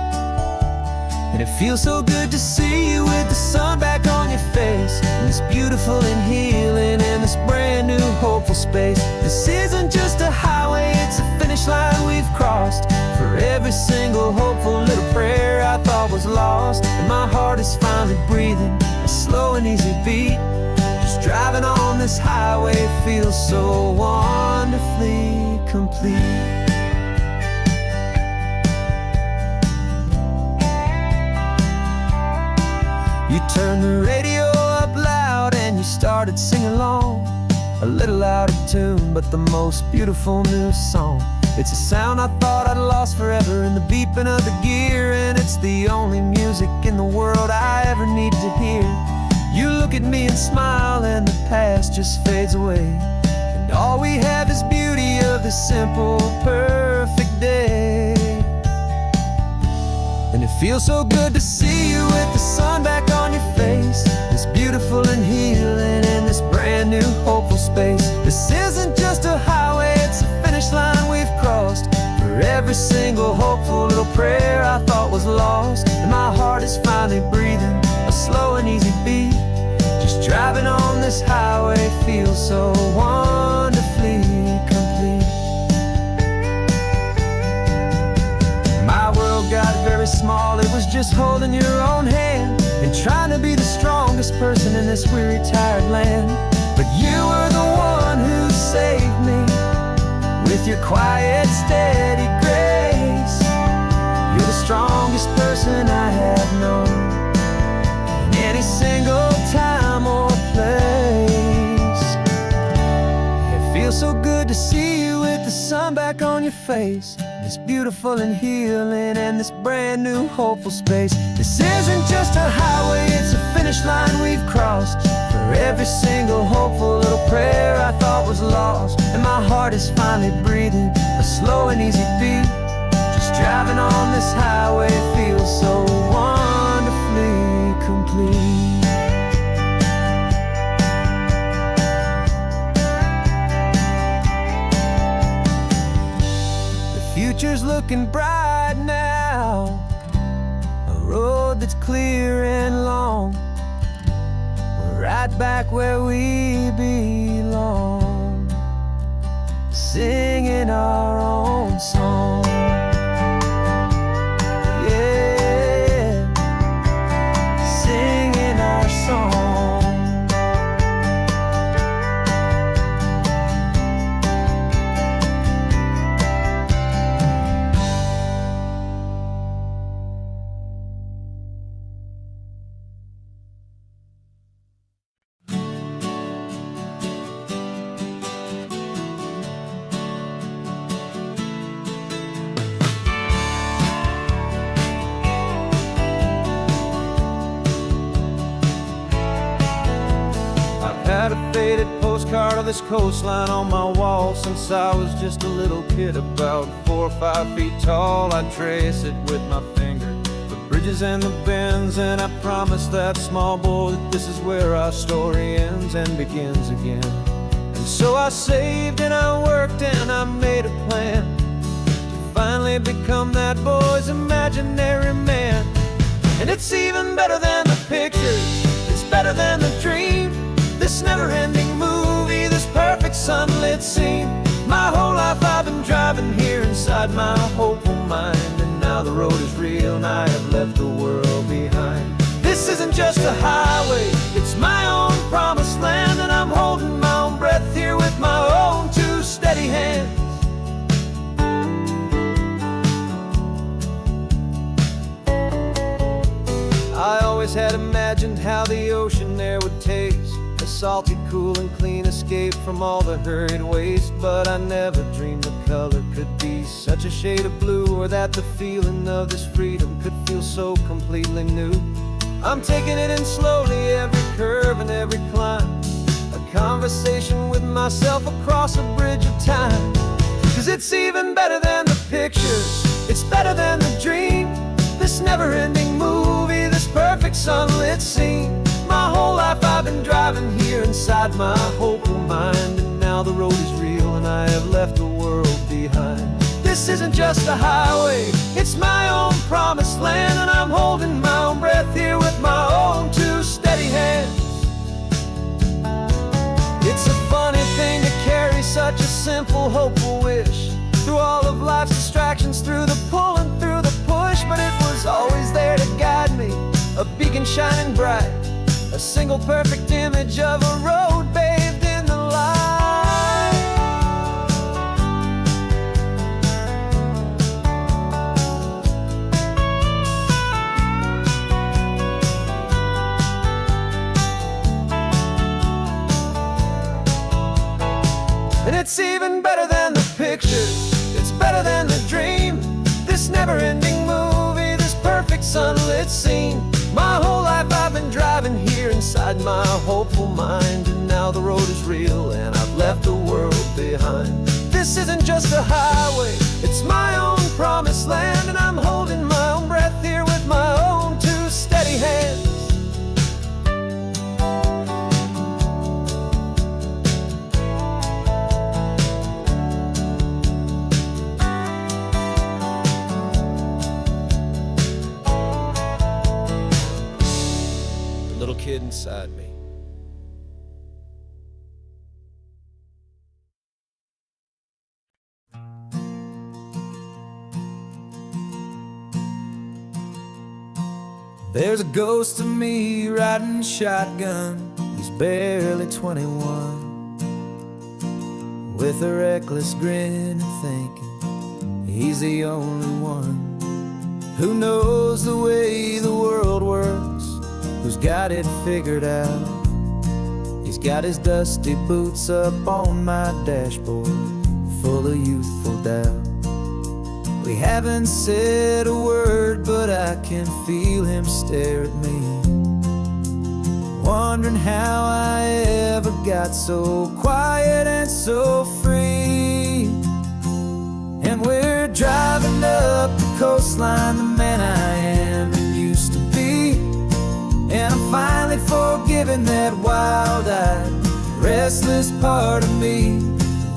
And it feels so good to see you with the sun back on your face, and this beautiful and healing in this brand new hopeful space. This isn't just a highway, it's a finish line we've crossed. For every single hopeful little prayer I thought was lost, and my heart is finally breathing a slow and easy beat. Just driving on this highway feels so wonderfully complete. You turned the radio up loud and you started singing along, a little out of tune, but the most beautiful new song. It's a sound I thought I'd lost forever in the beeping of the gear, and it's the only music in the world I ever need to hear. You look at me and smile and the past just fades away, and all we have is beauty of this simple, perfect day. And it feels so good to see you with the sun back on your face, this beautiful and healing in this brand new hopeful space. This isn't just a highway, it's a finish line we've crossed. For every single hopeful little prayer I thought was lost, and my heart is finally breathing a slow and easy beat. Just driving on this highway feels so wonderfully complete. My world got very small, it was just holding your own hand and trying to be the strongest person in this weary, tired land. But you were the one who saved me with your quiet, steady grace. You're the strongest person I have known in any single time or place. It feels so good to see you with the sun back on your face, this beautiful and healing and this brand new hopeful space. This isn't just a highway, it's a finish line we've crossed. For every single hopeful little prayer I thought was lost, and my heart is finally breathing a slow and easy beat. Just driving on this highway feels so wonderfully complete. Future's looking bright now, a road that's clear and long. We're right back where we belong, singing our own song. Yeah, singing our song. of this coastline on my wall since I was just a little kid, about 4 or 5 feet tall. I trace it with my finger, the bridges and the bends, and I promise that small boy that this is where our story ends and begins again. And so I saved and I worked and I made a plan to finally become that boy's imaginary man. And it's even better than the pictures, it's better than the dream, this never-ending movie, this perfect sunlit scene. My whole life I've been driving here inside my hopeful mind, and now the road is real and I have left the world behind. This isn't just a highway, it's my own promised land, and I'm holding my own breath here with my own 2 steady hands. I always had imagined how the ocean there would taste, a salty, cool and clean escape from all the hurried waste. But I never dreamed the color could be such a shade of blue, or that the feeling of this freedom could feel so completely new. I'm taking it in slowly, every curve and every climb, a conversation with myself across a bridge of time. 'Cause it's even better than the pictures, it's better than the dream, this never-ending movie, this perfect sunlit scene. My whole life I've been driving here inside my hopeful mind, and now the road is real and I have left the world behind. This isn't just a highway, it's my own promised land, and I'm holding my own breath here with my own 2 steady hands. It's a funny thing to carry such a simple, hopeful wish through all of life's distractions, through the pull and through the push. But it was always there to guide me, a beacon shining bright, a single perfect image of a road bathed in the light. And it's even better than the pictures, it's better than the dream, this never-ending movie, this perfect sunlit scene. My whole life I've been driving here inside my hopeful mind, and now the road is real and I've left the world behind. This isn't just a highway, it's my own promised land, and I'm holding my own breath here with my own 2 steady hands. Little kid inside me. There's a ghost of me riding shotgun, he's barely 21, with a reckless grin and thinking he's the only one who knows the way the world works, who's got it figured out. He's got his dusty boots up on my dashboard, full of youthful doubt. We haven't said a word, but I can feel him stare at me, wondering how I ever got so quiet and so free. And we're driving up the coastline, the man I am and used to be, and I'm finally forgiving that wild-eyed, restless part of me.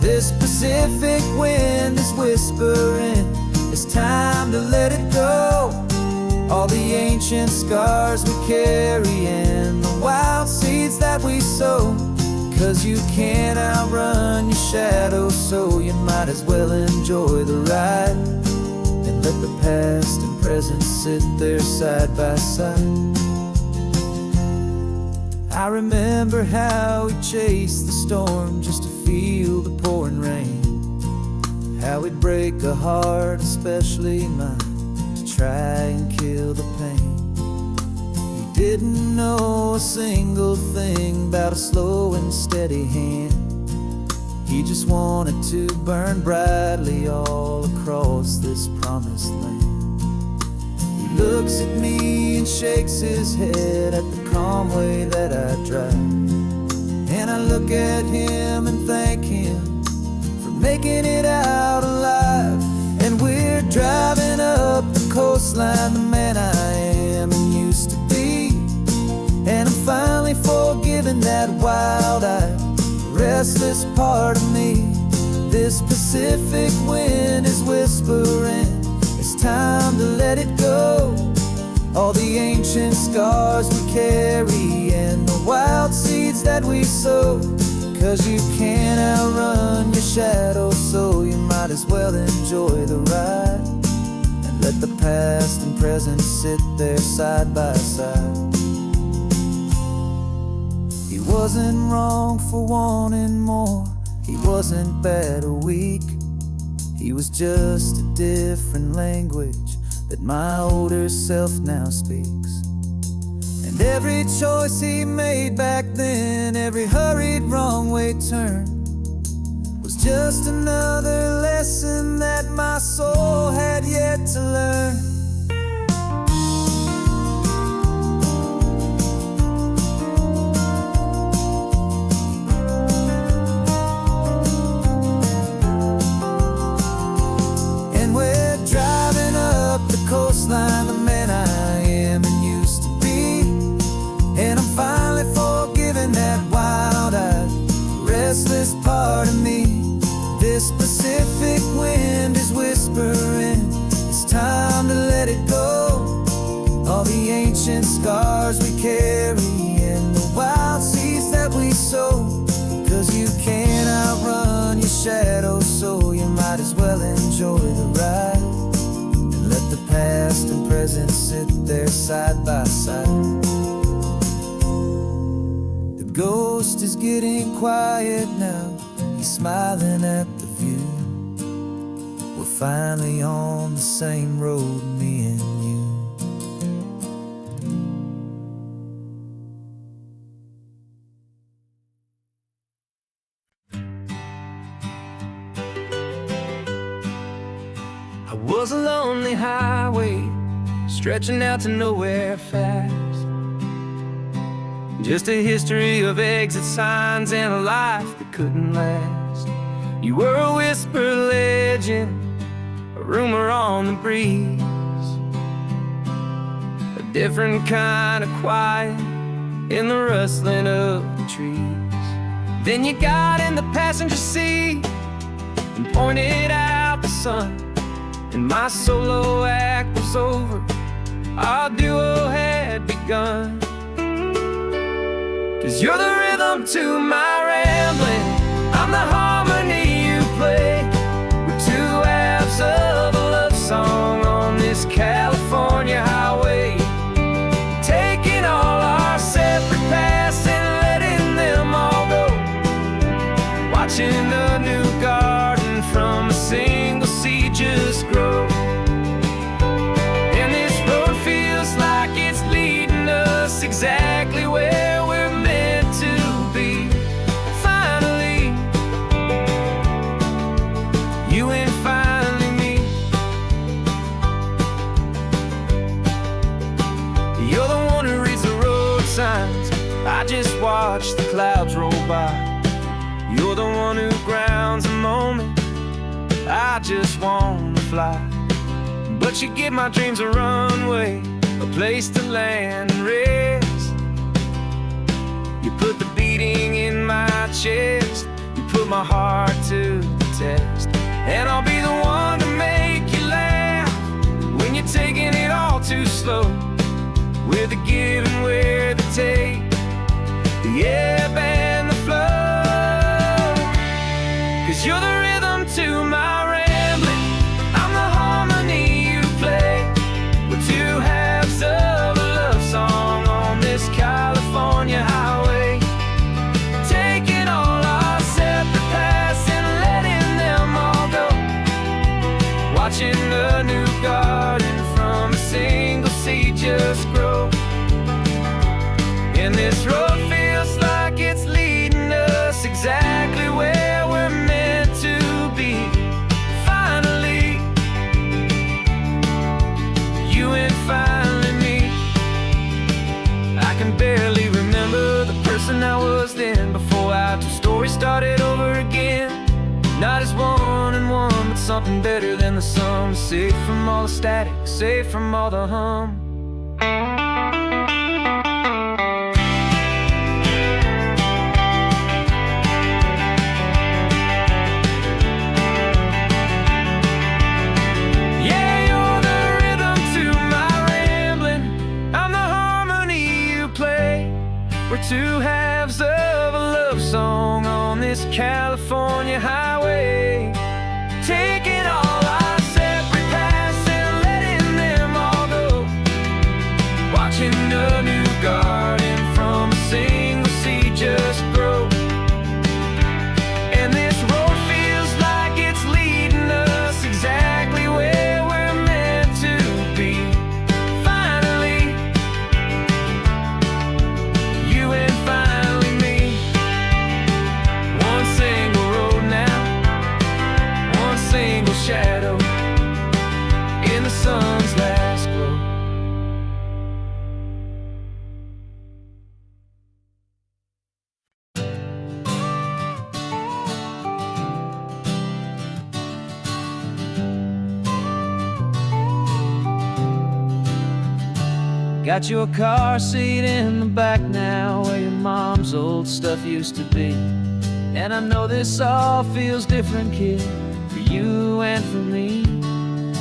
This Pacific wind is whispering, it's time to let it go. All the ancient scars we carry and the wild seeds that we sow. 'Cause you can't outrun your shadow, so you might as well enjoy the ride, and let the past and present sit there side by side. I remember how we chased the storm just to feel the pouring rain, how we'd break a heart, especially mine, to try and kill the pain. He didn't know a single thing about a slow and steady hand. He just wanted to burn brightly all across this promised land. He looks at me and shakes his head at the calm way that I drive, and and I look at him and thank him for making it out alive. And we're driving up the coastline, the man I am and used to be. And I'm finally forgiving that wild-eyed, restless part of me. This Pacific wind is whispering, it's time to let it go. All the ancient scars we carry and the wild seeds that we sow. 'Cause you can't outrun your shadow, so you might as well enjoy the ride and let the past and present sit there side by side. He wasn't wrong for wanting more, he wasn't bad or weak. He was just a different language that my older self now speaks. And every choice he made back then, every hurried wrong way turn, was just another lesson that my soul had yet to learn. Coastline, the man I am and used to be. And I'm finally forgiving that wild-eyed, restless part of me. This Pacific wind is whispering, it's time to let it go. All the ancient scars we carry and the wild seeds that we sow. 'Cause you can't outrun your shadow, so you might as well enjoy the ride. Let the past and present sit there side by side. The ghost is getting quiet now, he's smiling at the view. We're finally on the same road, me and you. Was a lonely highway stretching out to nowhere fast. Just a history of exit signs and a life that couldn't last. You were a whisper legend, a rumor on the breeze, a different kind of quiet in the rustling of the trees. Then you got in the passenger seat and pointed out the sun, and my solo act was over, our duo had begun. 'Cause you're the rhythm to my rambling, I'm the harmony you play. We're two halves of a love song on this California highway, taking all our separate paths and letting them all go. Watching a new garden from a single seed just grow. And this road feels like it's leading us exactly where we're meant to be. Finally, you and finally me. You're the one who reads the road signs, I just watch the clouds roll by. You're the one who grounds a moment, I just wanna fly. But you give my dreams a runway, a place to land and rest. You put the beating in my chest, you put my heart to the test. And I'll be the one to make you laugh when you're taking it all too slow. We're the give and we're the take, the ebb and the flow. 'Cause you're the rhythm to my rambling, I'm the harmony you play. We're two halves of a love song on this California highway, taking all our separate paths and letting them all go. Watching a new garden from a single seed just grow. And this road feels like it's leading us exactly where we're meant to be. Not as one and one, but something better than the sum. Safe from all the static, safe from all the hum. We're two halves of a love song on this California highway, taking all our separate paths and letting them all go, watching a new garden from a single seed just grow. And this road feels like it's leading us exactly where we're meant to be. Finally, you and finally me. One single road now, one single shadow in the sun's last glow. Got your car seat in the back now, where your mom's old stuff used to be. And I know this all feels different, kid, for you and for me.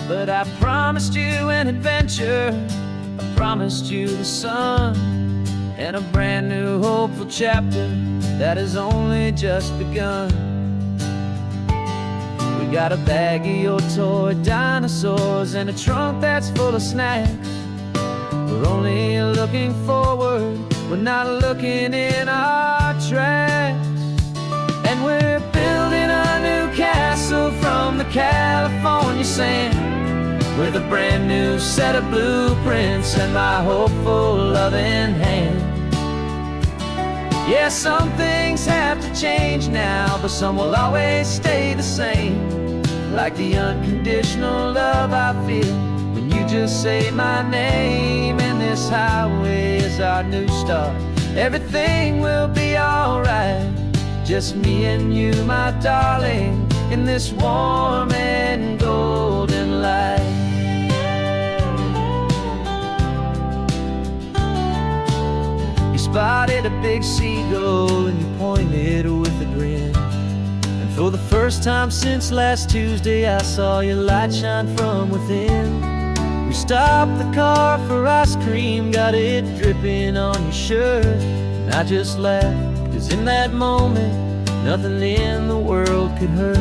But I promised you an adventure, I promised you the sun, and a brand new hopeful chapter that has only just begun. We got a bag of your toy dinosaurs and a trunk that's full of snacks. We're only looking forward, we're not looking in our tracks. And we're building a new castle from the California sand, with a brand new set of blueprints and my hopeful loving hand. Yeah, some things have to change now, but some will always stay the same. Like the unconditional love I feel when you just say my name. And this highway is our new start. Everything will be alright, just me and you, my darling, in this warm and golden light. You spotted a big seagull and you pointed with a grin. And for the first time since last Tuesday, I saw your light shine from within. We stopped the car for ice cream, got it dripping on your shirt. And I just laughed, 'cause in that moment, nothing in the world could hurt.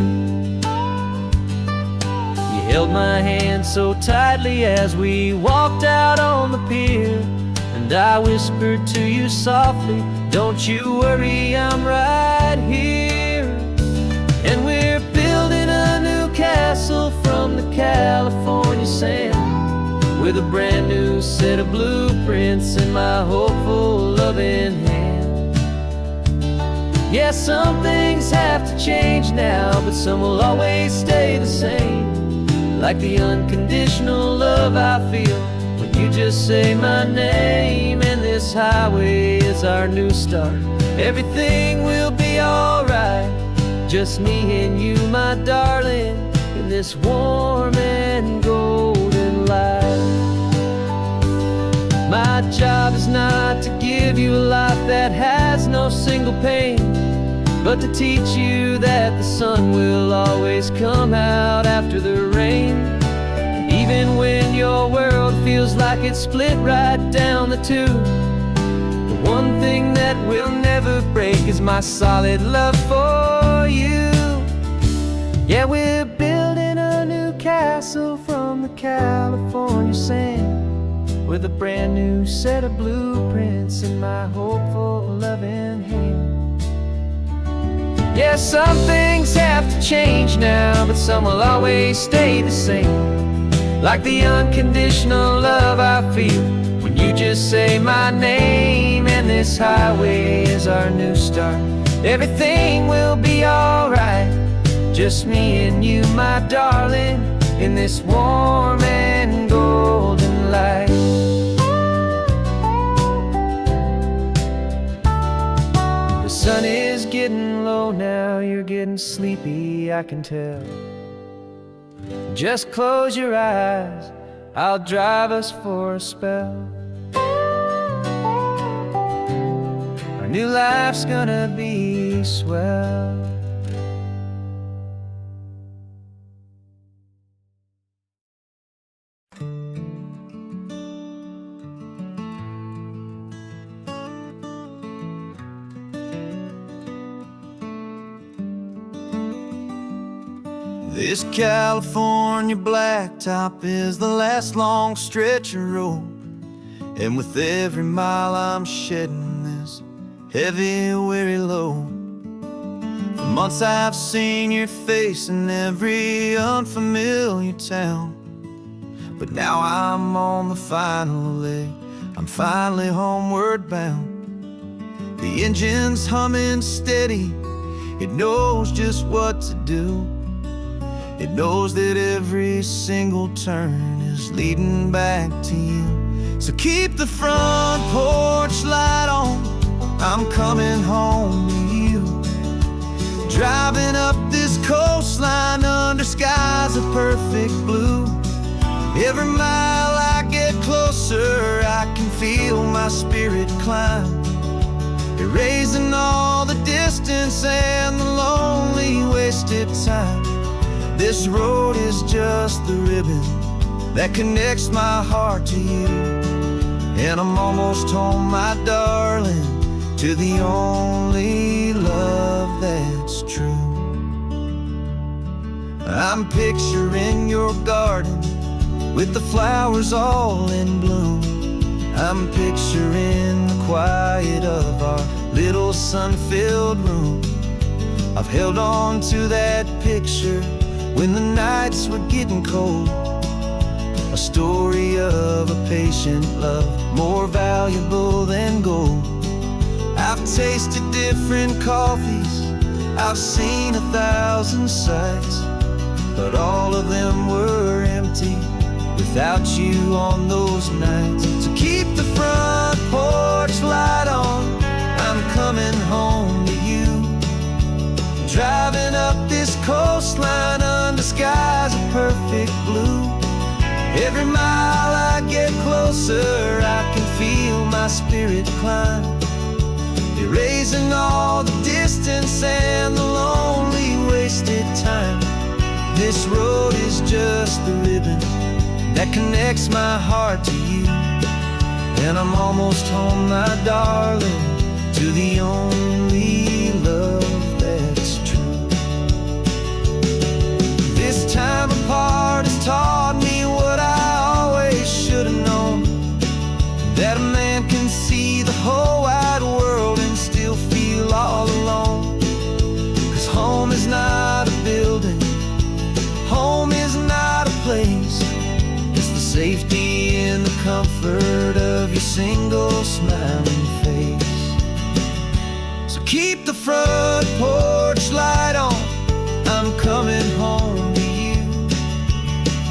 You held my hand so tightly as we walked out on the pier, and I whispered to you softly, don't you worry, I'm right here. And we're building a new castle from the California sand, with a brand new set of blueprints in my hopeful loving hand. Yeah, some things have to change now, but some will always stay the same. Like the unconditional love I feel when you just say my name. And this highway is our new start. Everything will be alright, just me and you, my darling, in this warm and golden light. My job is not to give you a life that has no single pain, but to teach you that the sun will always come out after the rain. Even when your world feels like it's split right down the two, the one thing that will never break is my solid love for you. Yeah, we're building a new castle from the California sand, with a brand new set of blueprints in my hopeful loving hand. Yeah, some things have to change now, but some will always stay the same. Like the unconditional love I feel when you just say my name. And this highway is our new start. Everything will be alright, just me and you, my darling, in this warm and golden light. The sun is getting getting low now, you're getting sleepy, I can tell. Just close your eyes, I'll drive us for a spell. Our new life's gonna be swell. This California blacktop is the last long stretch of road, and with every mile I'm shedding this heavy, weary load. For months I've seen your face in every unfamiliar town, but now I'm on the final leg, I'm finally homeward bound. The engine's humming steady, it knows just what to do. It knows that every single turn is leading back to you. So keep the front porch light on, I'm coming home to you. Driving up this coastline under skies of perfect blue. Every mile I get closer, I can feel my spirit climb, erasing all the distance and the lonely wasted time. This road is just the ribbon that connects my heart to you, and I'm almost home, my darling, to the only love that's true. I'm picturing your garden with the flowers all in bloom. I'm picturing the quiet of our little sun-filled room. I've held on to that picture when the nights were getting cold, a story of a patient love, more valuable than gold. I've tasted different coffees, I've seen 1,000 sights, but all of them were empty without you on those nights. So keep the front porch light on, I'm coming home to you. Driving up this coastline under skies of perfect blue. Every mile I get closer, I can feel my spirit climb, erasing all the distance and the lonely wasted time. This road is just the ribbon that connects my heart to you, and I'm almost home, my darling, to the only love that's true. This time apart has taught me what I always should have known, that a man can see the whole wide world and still feel all alone. 'Cause home is not a building, home is not a place, it's the safety and the comfort of your single smiling face. So keep the front porch light on, I'm coming home to you.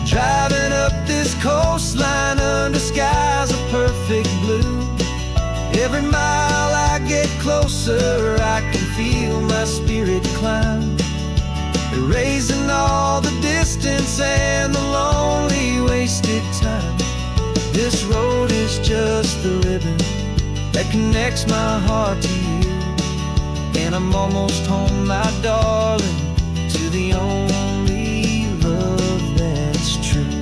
Driving up this coastline under skies of perfect blue. Every mile I get closer, I can feel my spirit climb, erasing all the distance and the lonely wasted time. This road is just the ribbon that connects my heart to you, and I'm almost home, my darling, to the only love that's true.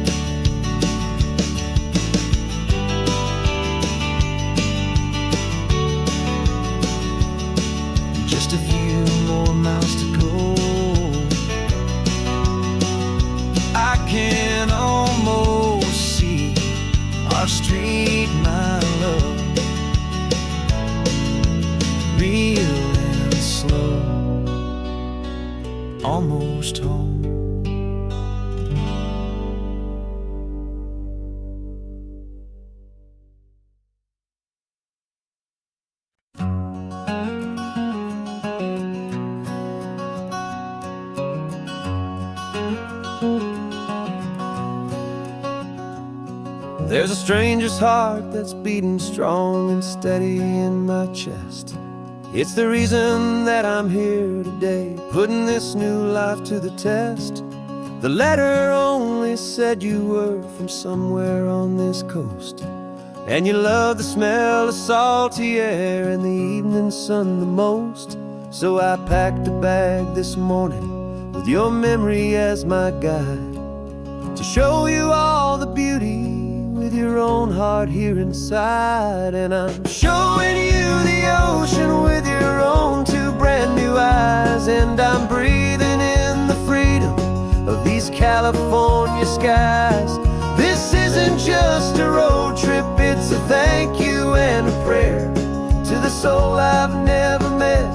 Just a few more miles to go, I can almost see our street, my love, real and slow, almost home. There's a stranger's heart that's beating strong and steady in my chest. It's the reason that I'm here today, putting this new life to the test. The letter only said you were from somewhere on this coast, and you love the smell of salty air and the evening sun the most. So I packed a bag this morning with your memory as my guide, to show you all the beauty with your own heart here inside. And I'm showing you the ocean with your own two brand new eyes, and I'm breathing in the freedom of these California skies. This isn't just a road trip, it's a thank you and a prayer to the soul I've never met,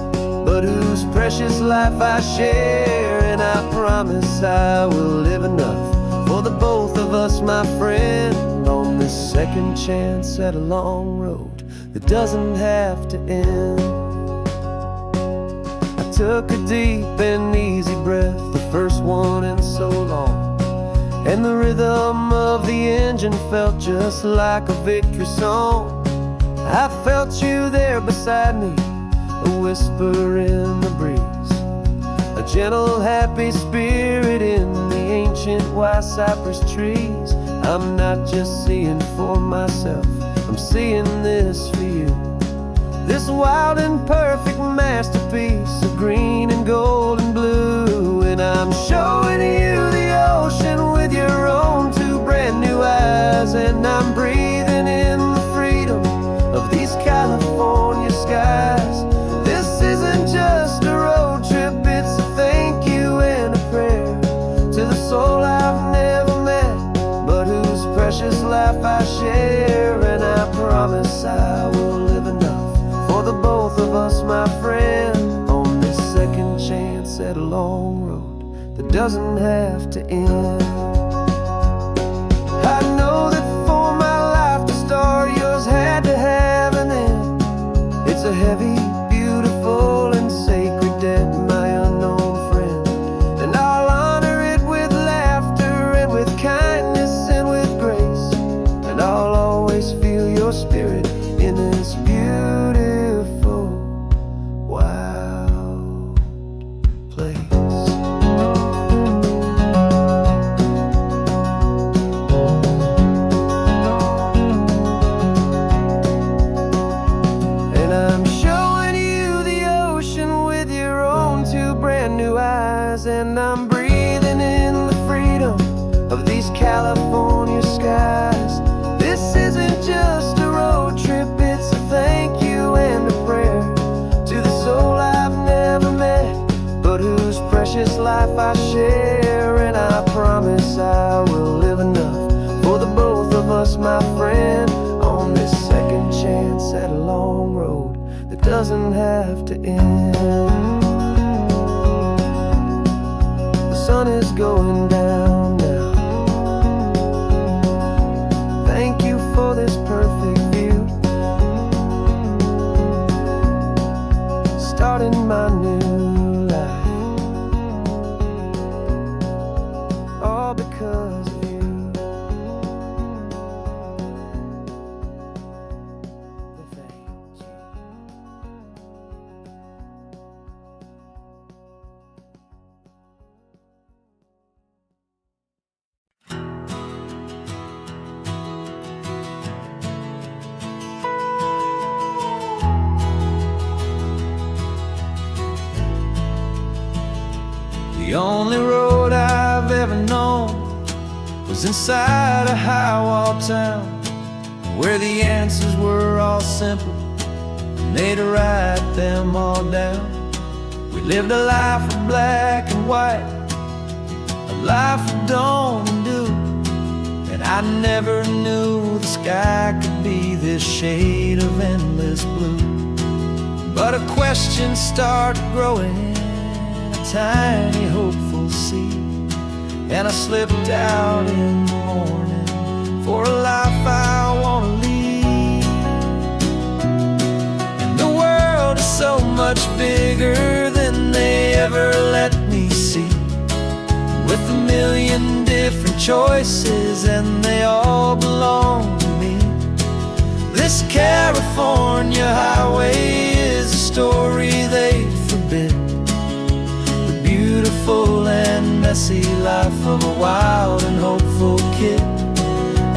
but whose precious life I share. And I promise I will live enough for the both of us, my friend, on this second chance at a long road that doesn't have to end. I took a deep and easy breath, the first one in so long, and the rhythm of the engine felt just like a victory song. I felt you there beside me, a whisper in the breeze, a gentle happy spirit in the ancient white cypress trees. I'm not just seeing for myself, I'm seeing this for you, this wild and perfect masterpiece of green and gold and blue. And I'm showing you the ocean with your own two brand new eyes, and I'm breathing in the freedom of these California skies. This isn't just a road trip, it's a thank you and a prayer to the soul I've never met, but whose precious life I share. And I promise I will live enough for the both of us, my friend, on this second chance at a long road that doesn't have to end. I know that for my life to start, yours had to have an end. It's a heavy, beautiful, and sacred debt, my unknown friend, and I'll honor it with laughter and with kindness and with grace, and I'll always feel your spirit in this beautiful, wild place. And I'm showing you the ocean with your own two brand new eyes, and I'm breathing in the freedom of these California skies. This isn't just a road trip, it's a thank you and a prayer to the soul I've never met, but whose precious life I share. And I promise I will live enough for the both of us, my friend, on this second chance at a long road that doesn't have to end. The sun is going down now. Thank you for this perfect view, starting my new life, all because of you. Thank you. The only road I've ever known was inside a high-wall town, where the answers were all simple and they'd write them all down. We lived a life of black and white, a life of dawn and dew, and I never knew the sky could be this shade of endless blue. But a question started growing, tiny hopeful seed, and I slipped out in the morning for a life I want to lead. And the world is so much bigger than they ever let me see, with a million different choices and they all belong to me. This California highway is a story they forbid, the beautiful and messy life of a wild and hopeful kid.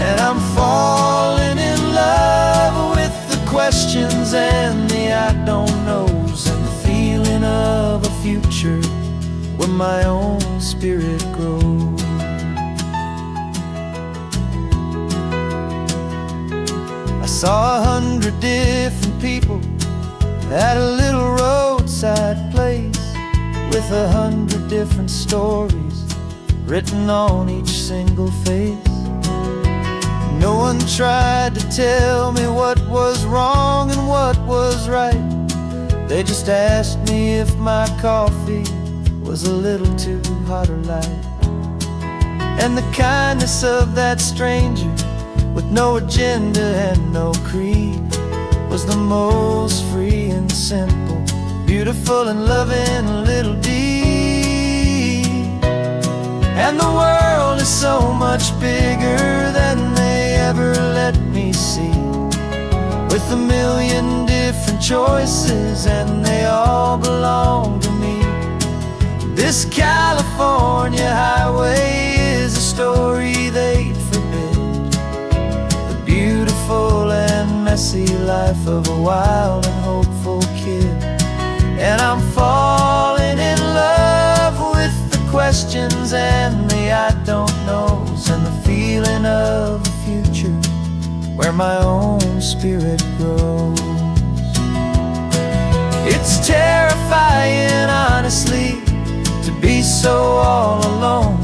And I'm falling in love with the questions and the I don't knows, and the feeling of a future where my own spirit grows. I saw 100 different people at a little roadside place, with 100 different stories written on each single face. No one tried to tell me what was wrong and what was right. They just asked me if my coffee was a little too hot or light. And the kindness of that stranger, with no agenda and no creed, was the most free and simple, beautiful and loving little deed. And the world is so much bigger than they ever let me see, with a million different choices and they all belong to me. This California highway is a story they'd forbid, the beautiful and messy life of a wild and hopeful kid. And I'm falling in love with the questions and the I don't knows, and the feeling of a future where my own spirit grows. It's terrifying, honestly, to be so all alone,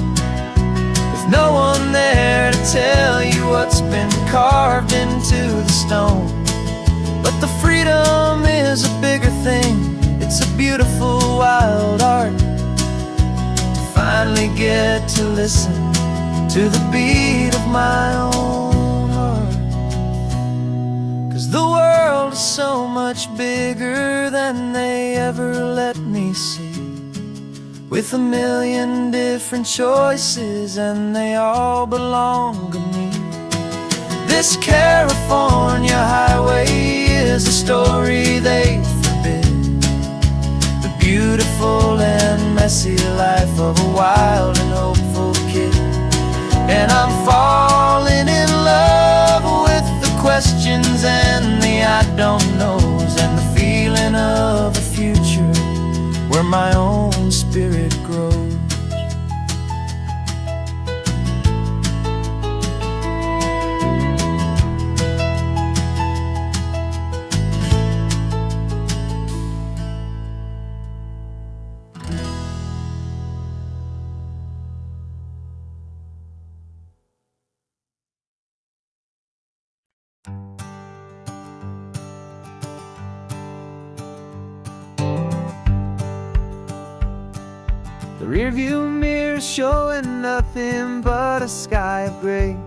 with no one there to tell you what's been carved into the stone. But the freedom is a bigger thing. It's a beautiful wild art to finally get to listen to the beat of my own heart. 'Cause the world is so much bigger than they ever let me see, with a million different choices and they all belong to me. This California highway is a story they forbid, the beautiful and messy life of a wild and hopeful kid. And I'm falling in love with the questions and the I don't knows, and the feeling of a future where my own spirit grows. The rearview mirror showing nothing but a sky of gray.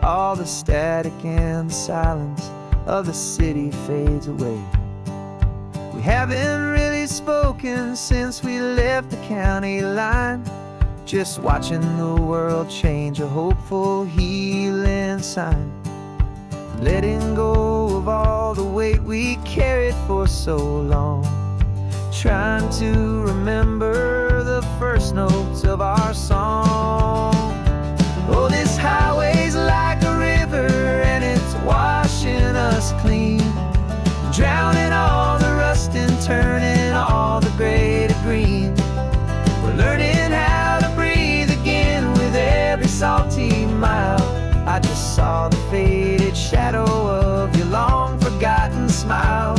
All the static and the silence of the city fades away. We haven't really spoken since we left the county line, just watching the world change, a hopeful healing sign. Letting go of all the weight we carried for so long, trying to remember the first notes of our song. Oh, this highway's like a river and it's washing us clean, drowning all the rust and turning all the gray to green. We're learning how to breathe again with every salty mile. I just saw the faded shadow of your long forgotten smile,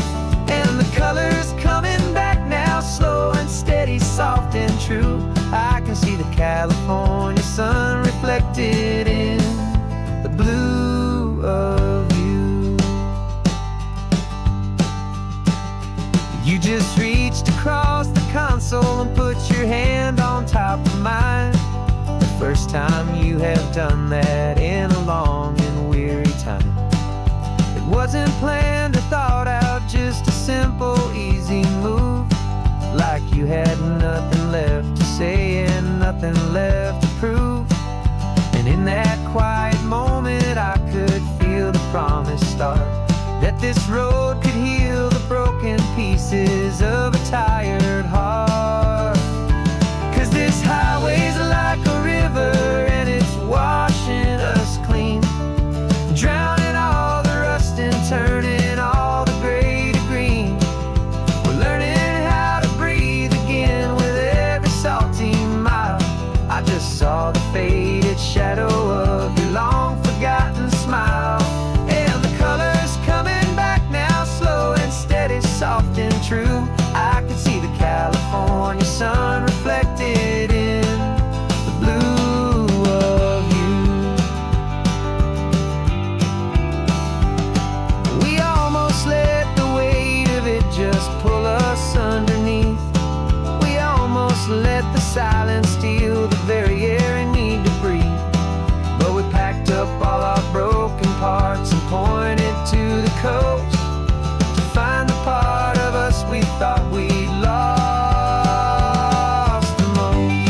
and the colors coming back now, slow and steady, soft and true. I can see the California sun reflected in the blue of you. You just reached across the console and put your hand on top of mine, the first time you have done that in a long and weary time. It wasn't planned or thought out, just a simple, easy move, like you had nothing left to say and nothing left to prove. And in that quiet moment I could feel the promise start, that this road could heal the broken pieces pieces of a tired heart. 'Cause this highway's like a river and it's washing us clean, drowning all the rust and turning all the gray to green. We're learning how to breathe again with every salty mile. I just saw the faded shadow of your long forgotten smile, and the colors coming back now, slow and steady, soft and true. I can see the California sun reflected in the blue of you. We almost let the weight of it just pull us underneath. We almost let the silence steal the very air I need to breathe. But we packed up all our broken parts and pointed to the coast to find the part of us we thought we'd lost the most.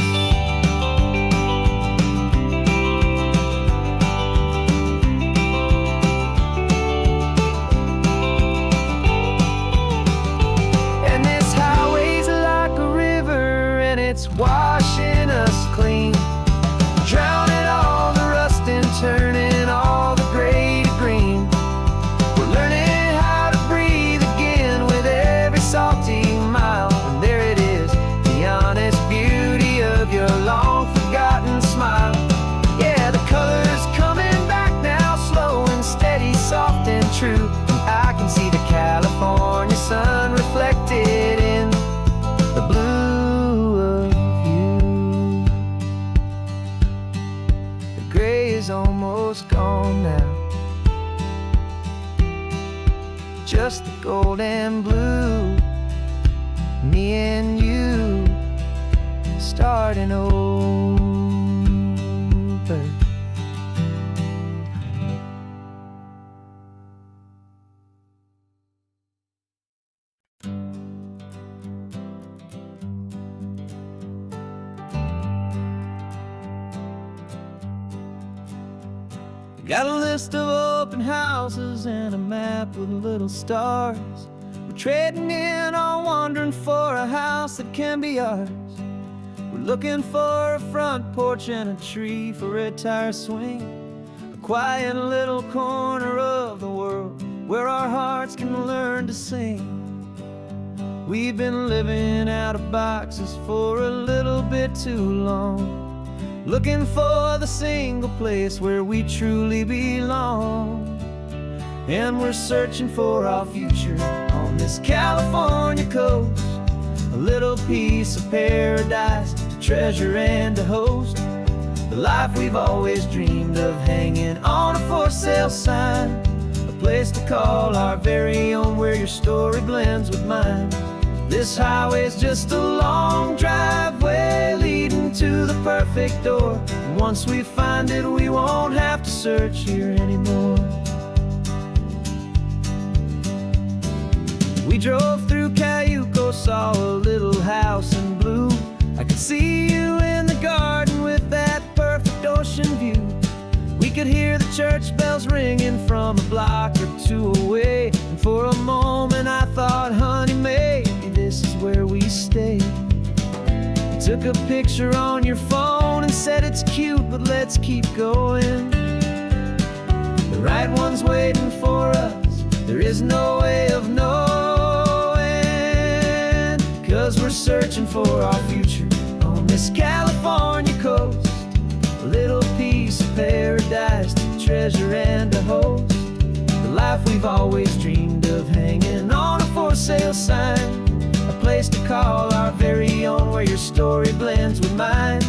And this highway's like a river and it's washing us clean, drowning all the rust and turning all the gray to green. We're learning how to breathe again with every salty mile. And there it is, the honest beauty of your long forgotten smile. Yeah, the colors coming back now, slow and steady, soft and true. And I can see the California sun reflected in the blue of you. The gray is almost gone now, just the gold and blue. Me and you starting over. Got a list of open houses and a map with little stars. We're trading in on wandering for a house that can be ours. We're looking for a front porch and a tree for a tire swing, a quiet little corner of the world where our hearts can learn to sing. We've been living out of boxes for a little bit too long, looking for the single place where we truly belong. And we're searching for our future on this California coast, a little piece of paradise to treasure and to host, the life we've always dreamed of hanging on a for sale sign, a place to call our very own where your story blends with mine. This highway's just a long driveway leading to the perfect door, and once we find it we won't have to search here anymore. We drove through Cayuco, saw a little house in blue. I could see you in the garden with that perfect ocean view. We could hear the church bells ringing from a block or two away, and for a moment I thought, honey, maybe this is where we stay. You took a picture on your phone and said it's cute, but let's keep going. The right one's waiting for us, there is no way of knowing, 'cause we're searching for our future on this California coast, a little piece of paradise to treasure and to host, the life we've always dreamed of hanging on a for sale sign, a place to call our very own where your story blends with mine.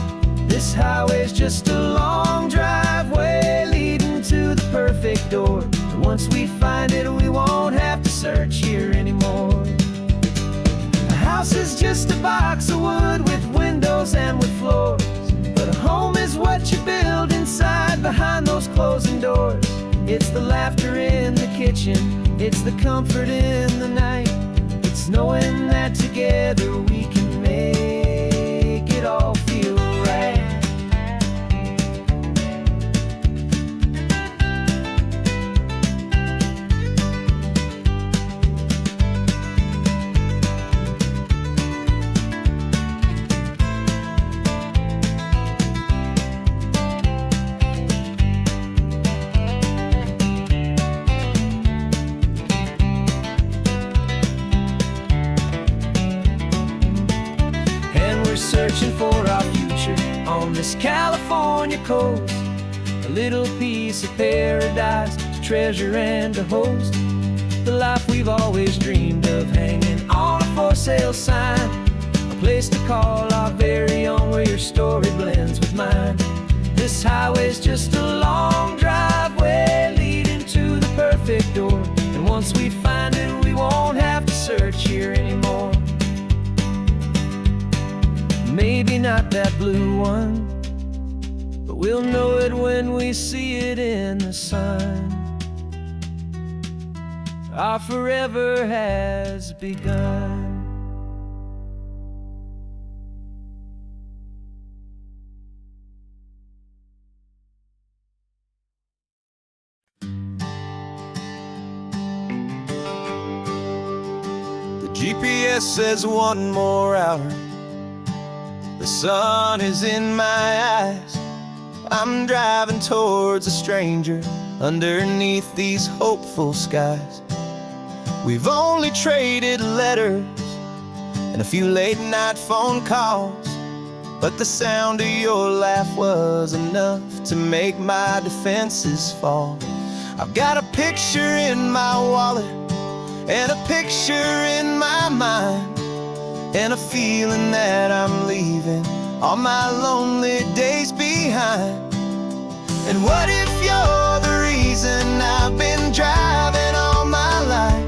This highway's just a long driveway leading to the perfect door, and once we find it we won't have to search here anymore. A house is just a box of wood with windows and with floors, but a home is what you build inside behind those closing doors. It's the laughter in the kitchen, it's the comfort in the night, it's knowing that together we can make it all feel right. this California coast, a little piece of paradise to treasure and to host. The life we've always dreamed of, hanging on a for sale sign, a place to call our very own, where your story blends with mine. This highway's just a long driveway leading to the perfect door, and once we find it, we won't have to search here anymore. Maybe not that blue one, but we'll know it when we see it in the sun. Our forever has begun. The GPS says 1 more hour. The sun is in my eyes. I'm driving towards a stranger underneath these hopeful skies. We've only traded letters and a few late night phone calls, but the sound of your laugh was enough to make my defenses fall. I've got a picture in my wallet and a picture in my mind, and a feeling that I'm leaving all my lonely days behind. And what if you're the reason I've been driving all my life,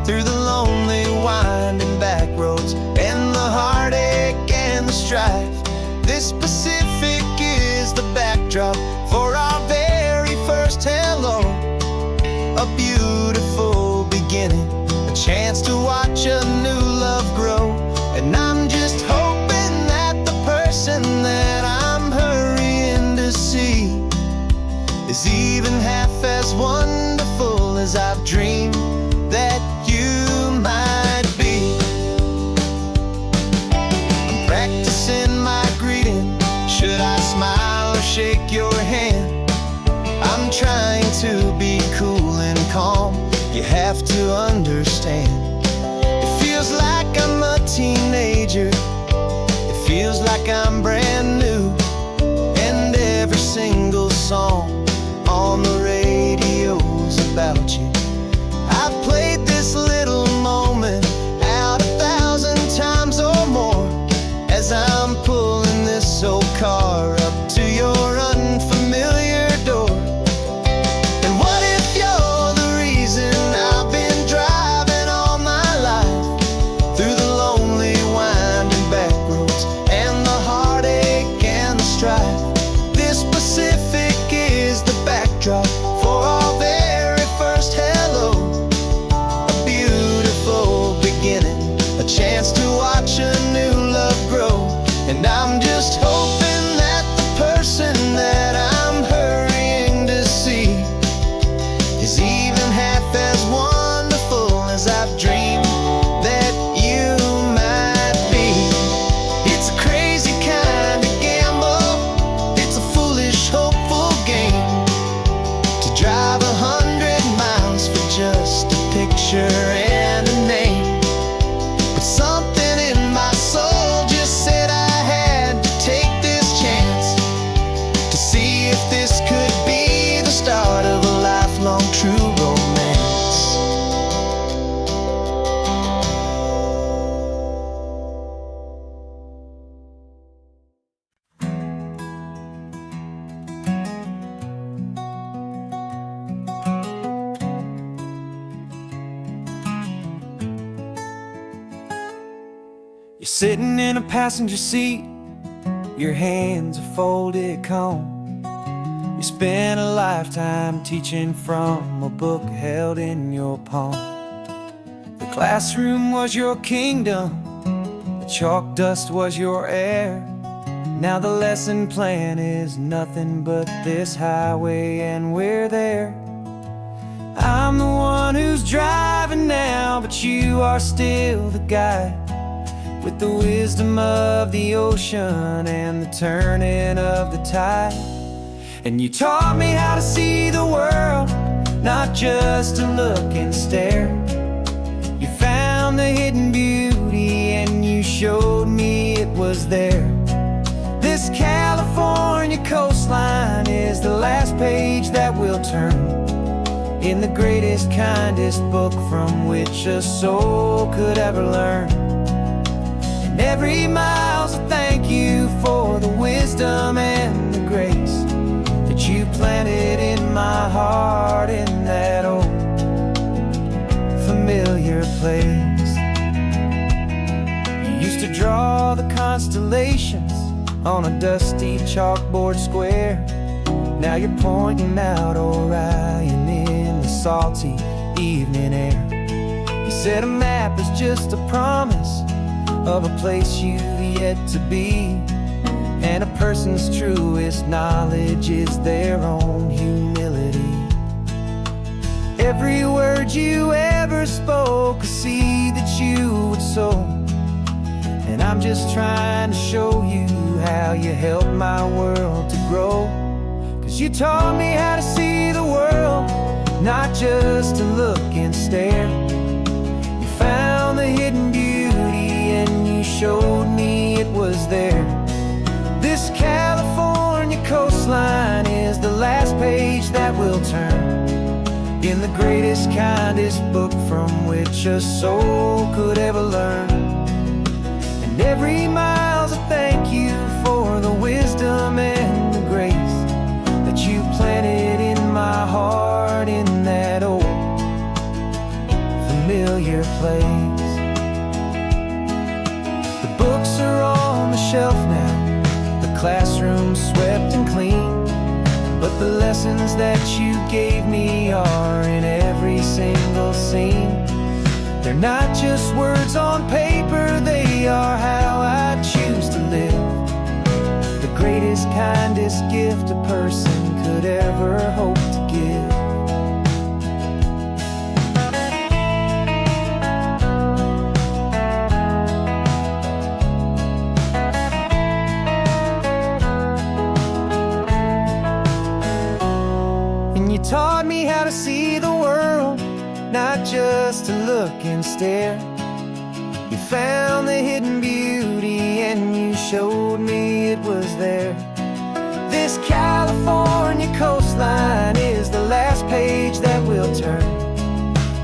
through the lonely winding back roads and the heartache and the strife? This Pacific is the backdrop for our very first hello, a beautiful beginning, a chance to watch a new love grow. And I'm just hoping that the person that I'm hurrying to see is even half as wonderful as I've dreamed that you might be. I'm practicing my greeting. Should I smile or shake your hand? I'm trying to be cool and calm. You have to understand. It feels like I'm a teenager. It feels like I'm brand new. And every single song on the radio's about you. I've played this little moment out 1,000 times or more, as I'm pulling this old car up to your unfamiliar door. And what if you're the reason I've been driving all my life, through the lonely winding back roads and the heartache and the strife? This Pacific is the backdrop for our very first hello, a beautiful beginning, a chance to watch a new love grow. And I'm just hoping that the person that I'm hurrying to see is even half as wonderful as I've dreamed that you might be. It's a crazy kind of gamble, it's a foolish, hopeful game, to drive 100 miles for just a picture and a name. But something in my soul just said I had to take this chance, to see if this could be the start of a lifelong true romance. You're sitting in a passenger seat, your hands are folded calm. You spent a lifetime teaching from a book held in your palm. The classroom was your kingdom, the chalk dust was your air. Now the lesson plan is nothing but this highway, and we're there. I'm the one who's driving now, but you are still the guide, with the wisdom of the ocean and the turning of the tide. And you taught me how to see the world, not just to look and stare. You found the hidden beauty and you showed me it was there. This California California coastline is the last page that we'll turn in the greatest, kindest book from which a soul could ever learn. And every mile's a thank you for the wisdom and the grace that you planted in my heart in that old familiar place. You used to draw the constellations on a dusty chalkboard square. Now you're pointing out Orion in the salty evening air. You said a map is just a promise of a place you've yet to be, and a person's truest knowledge is their own humility. Every word you ever spoke, a seed that you would sow, and I'm just trying to show you how you helped my world to grow. 'Cause you taught me how to see the world, not just to look and stare. You found the hidden beauty and you showed me it was there. This California coastline is the last page that we'll turn in the greatest, kindest book from which a soul could ever learn. And every mile's a thank you for the wisdom and the grace that you planted in my heart in that old familiar place. The books are on the shelf now, the classroom swept and clean, but the lessons that you gave me are in every single scene. They're not just words on paper, they are how I choose to live. The greatest, kindest gift a person could ever hope to give. And you taught me how to see the world, not just to look and stare. You found the hidden beauty and you showed me it was there. This California coastline is the last page that we'll turn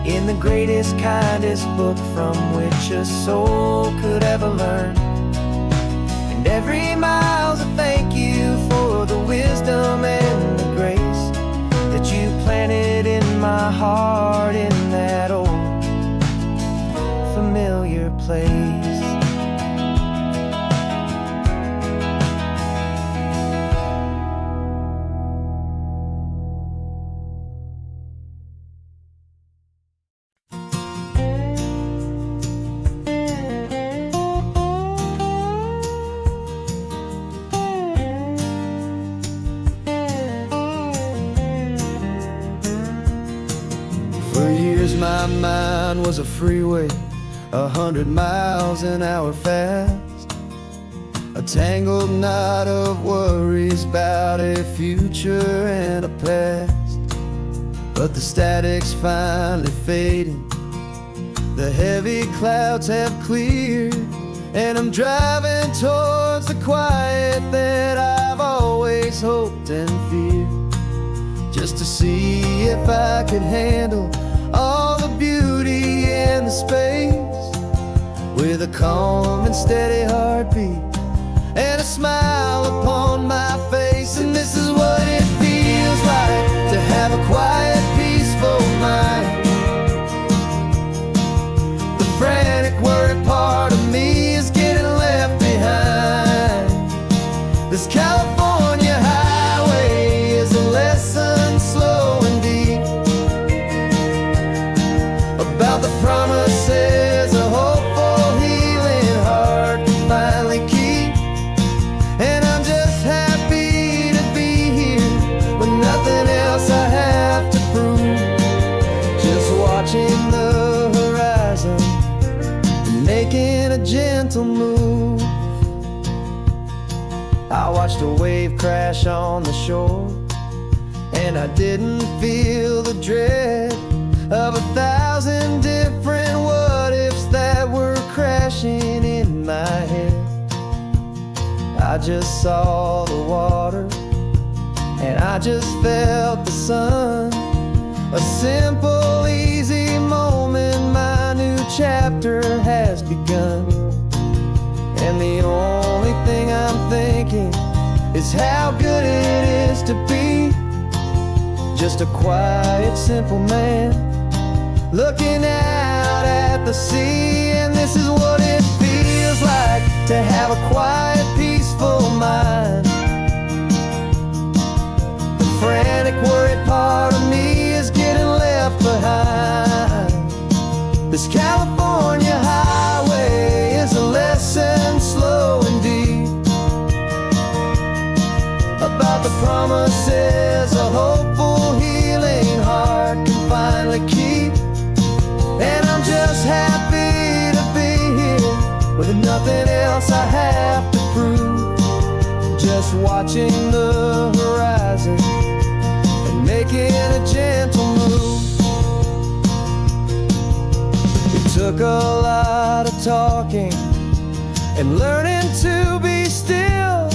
in the greatest, kindest book from which a soul could ever learn. And every mile's a thank you for the wisdom and the grace that you planted in my heart in that old familiar place. For years my mind was a freeway, 100 miles an hour fast, a tangled knot of worries about a future and a past. But the static's finally fading, the heavy clouds have cleared, and I'm driving towards the quiet that I've always hoped and feared, just to see if I could handle all the beauty and the space, with a calm and steady heartbeat and a smile upon my face. And this is what it feels like to have a quiet, peaceful mind. The frantic, worried part of me is getting left behind. This California highway is a lesson slow and deep about the promises a hopeful, healing heart can finally keep. And I'm just happy to be here with nothing else I have to prove, just watching the horizon and making a gentle move. I watched a wave crash on the shore, and I didn't feel the dread of 1,000 different what-ifs that were crashing in my head. I just saw the water, and I just felt the sun. A simple, easy moment, my new chapter has begun. And the only thing I'm thinking is how good it is to be just a quiet, simple man looking out at the sea. And this is what it feels like to have a quiet, peaceful mind. The frantic, worried part of me is getting left behind. This California highway is a lesson, slow and deep, about the promises a hopeful, healing heart can finally keep. And I'm just happy to be here with nothing else I have to prove, just watching the horizon and making a gentle move. It took a lot of talking and learning to be still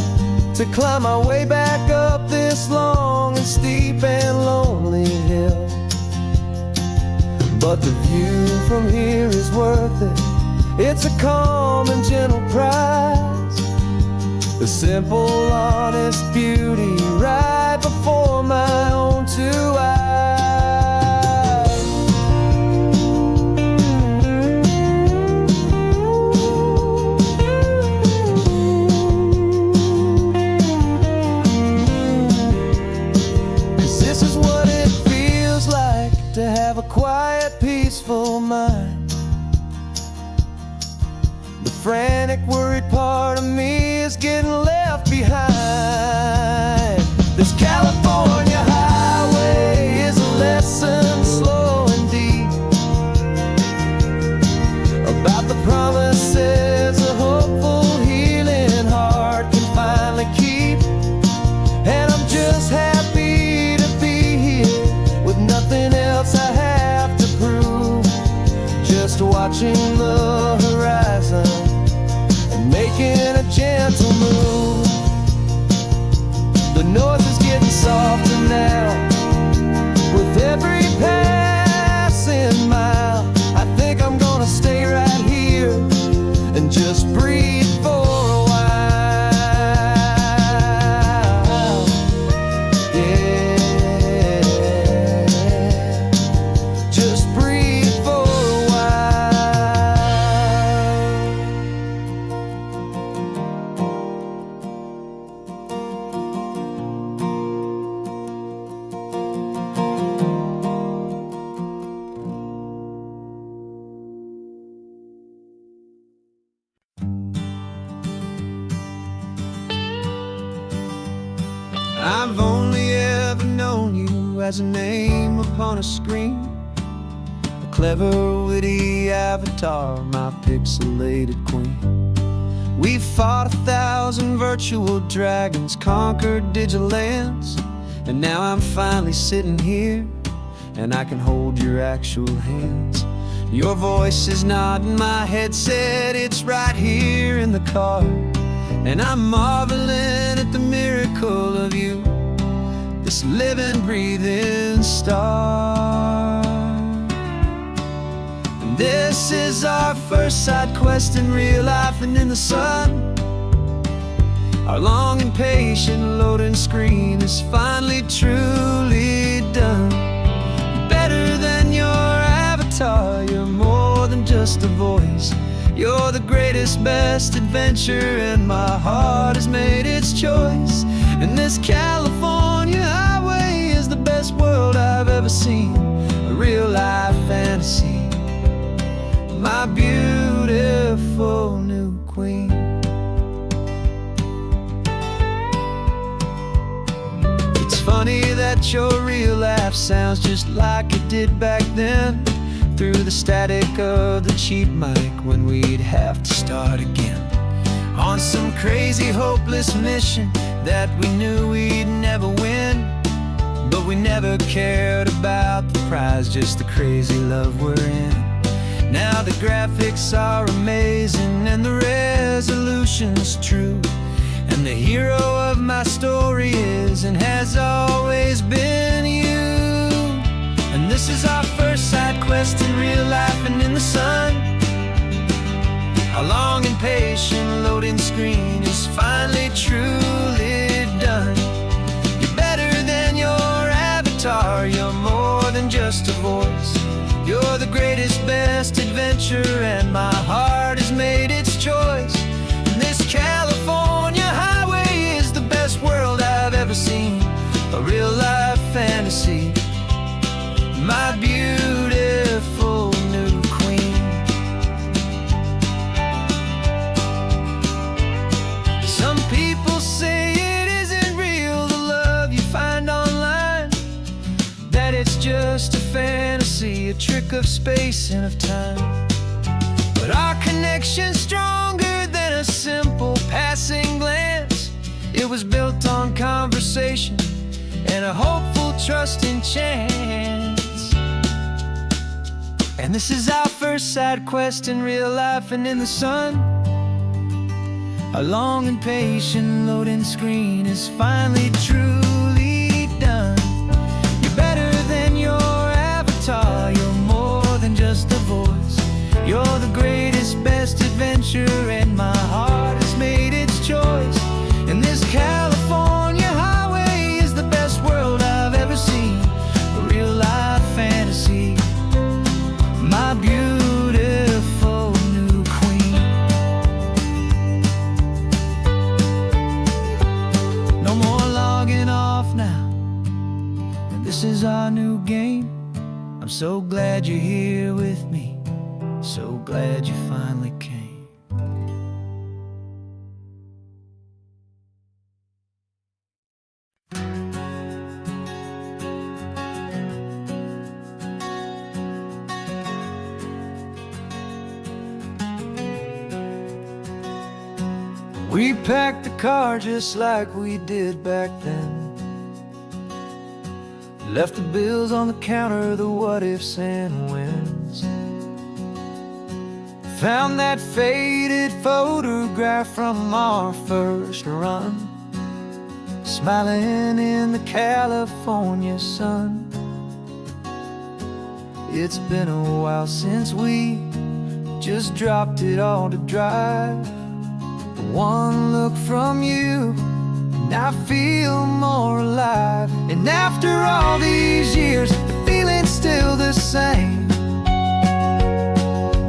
to climb my way back up this long and steep and lonely hill. But the view from here is worth it. It's a calm and gentle prize, the simple, honest beauty right before my own two eyes. 'Cause this is what it feels like to have a quiet, peaceful mind. The frantic, worried part of me is getting left behind. This California highway is a lesson, slow and deep, about the promises a hopeful, healing heart can finally keep. And I'm just happy to be here with nothing else I have to prove, just watching the horizon and making a gentle move. The noise is getting softer now with every passing mile. I think I'm gonna stay right here and just breathe for a while. Yeah, just breathe for a while. I've only ever known you as a name upon a screen, a clever, witty avatar, my pixelated queen. We fought 1,000 virtual dragons, conquered digital lands, and now I'm finally sitting here, and I can hold your actual hands. Your voice is not in my headset, it's right here in the car, and I'm marveling at the miracle of you, this living, breathing star. And this is our first side quest in real life and in the sun. Our long and patient loading screen is finally truly done. Better than your avatar, you're more than just a voice. You're the greatest, best adventure, and my heart has made its choice. And this California highway is the best world I've ever seen, a real life fantasy, my beautiful new queen. It's funny that your real life sounds just like it did back then, through the static of the cheap mic when we'd have to start again, on some crazy, hopeless mission that we knew we'd never win. But we never cared about the prize, just the crazy love we're in. Now the graphics are amazing and the resolution's true, and And the hero of my story is and has always been you. And this is our first side quest in real life and in the sun. Our long and patient loading screen is finally truly done. You're better than your avatar, you're more than just a voice. You're the greatest, best adventure, and my heart has made its choice. And this California highway is the best world I've ever seen. A real life fantasy, my beautiful new queen. Some people say it isn't real, the love you find online, that it's just a fantasy, a trick of space and of time. But our connection's stronger than a simple passing glance. It was built on conversation and a hopeful, trusting chance. And this is our first side quest in real life and in the sun. Our long and patient loading screen is finally truly done. You're better than your avatar, you're more than just a voice. You're the greatest, best adventure, and my heart has made its choice. And this California highway is the best world I've ever seen. A real life fantasy, my beautiful new queen. No more logging off now, and this is our new game. I'm so glad you're here with me, so glad you finally came. We packed the car just like we did back then. Left the bills on the counter, the what ifs and whens. Found that faded photograph from our first run, smiling in the California sun. It's been a while since we just dropped it all to drive. One look from you, and I feel more alive. And after all these years, the feeling's still the same.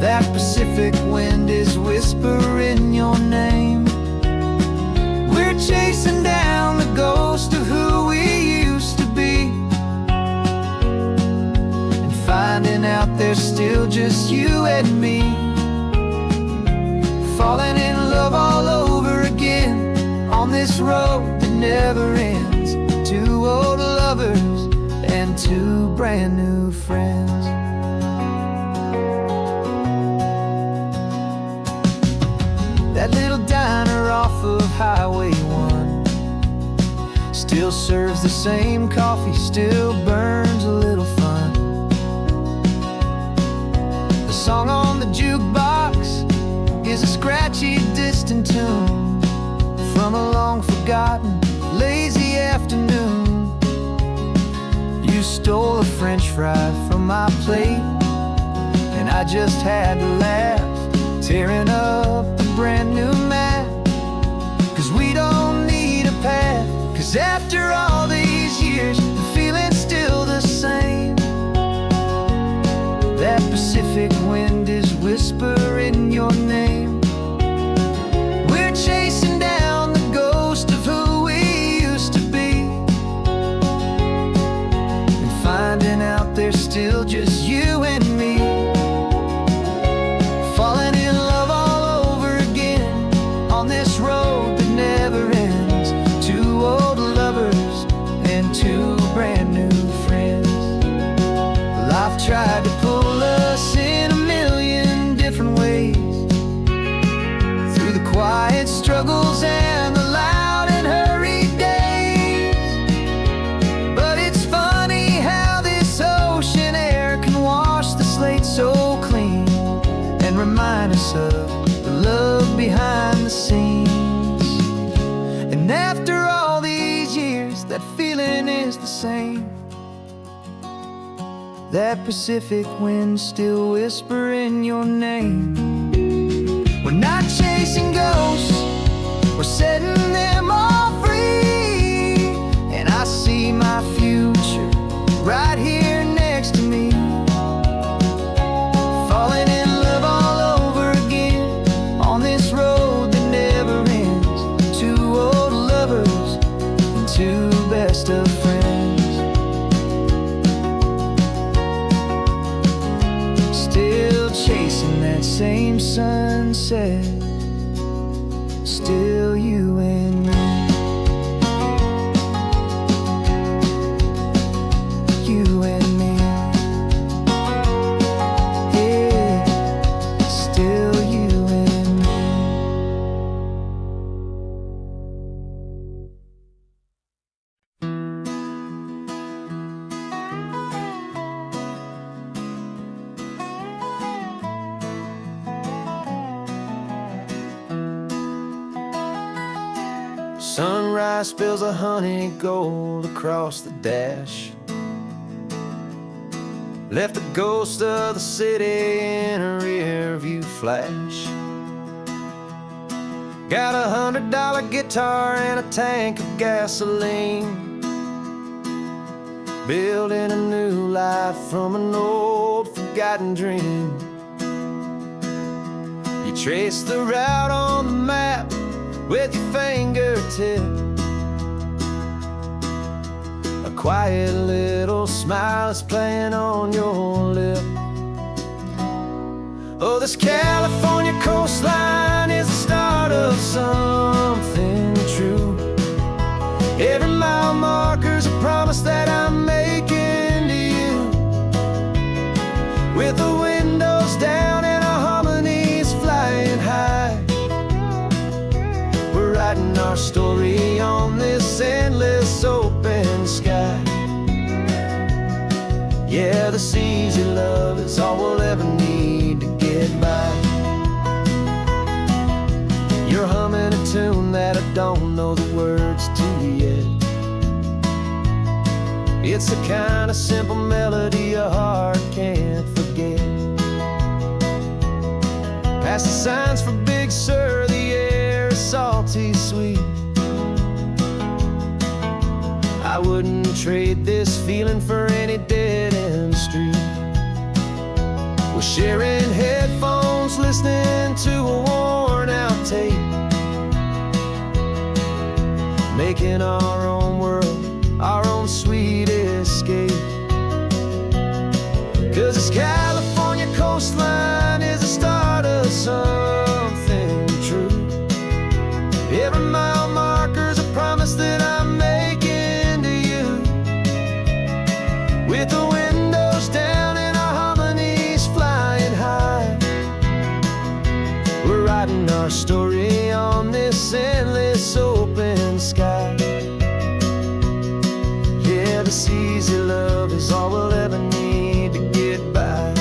That Pacific wind is whispering your name. We're chasing down the ghost of who we used to be, and finding out there's still just you and me. Falling in love all over again on this road that never ends. Two old lovers and two brand new friends. That little diner off of Highway 1 still serves the same coffee, still burns a little fun. The song on the jukebox is a scratchy, distant tune from a long-forgotten, lazy afternoon. You stole a French fry from my plate, and I just had to laugh, tearing up the brand new map. 'Cause we don't need a path, 'cause after all these years, the feeling's still the same. That Pacific wind is whispering your name. We're chasing down the ghost of who we used to be, and finding out there's still just you and me. Falling in love all over again on this road that never ends. Two old lovers and two brand new friends. Life tried to pull us in a million different ways, that feeling is the same. That Pacific wind still whispering your name. We're not chasing ghosts, we're setting them all free. And I see my future right here next to me, falling in love all over again on this road that never ends. Two old lovers and two best of friends, still chasing that same sunset, still you and me. You and me, yeah, still you and me. Sunrise spills a honey gold across the dash, left the ghost of the city in a rear view flash. Got a $100 guitar and a tank of gasoline, building a new life from an old forgotten dream. You trace the route on the map with your fingertip, a quiet little smile is playing on your lip. Oh, this California coastline is the start of something true. Every mile marker's a promise that I'm making to you, with the windows down and our harmonies flying high. We're writing our story on this endless open sky. Yeah, this easy love is all we'll ever need to get by. You're humming a tune that I don't know the words to yet. It's the kind of simple melody a heart can't forget. Past the signs for Big Sur, the air is salty sweet. I wouldn't trade this feeling for any dead-end street. We're sharing headphones, listening to a worn-out tape, making our own world, our own sweet escape. 'Cause this California coastline is the start of something true. Every mile marker's a promise that I'm making to you, with the windows down and our harmonies flying high. We're writing our story on this endless open sky. Yeah, this easy love is all we'll ever need to get by.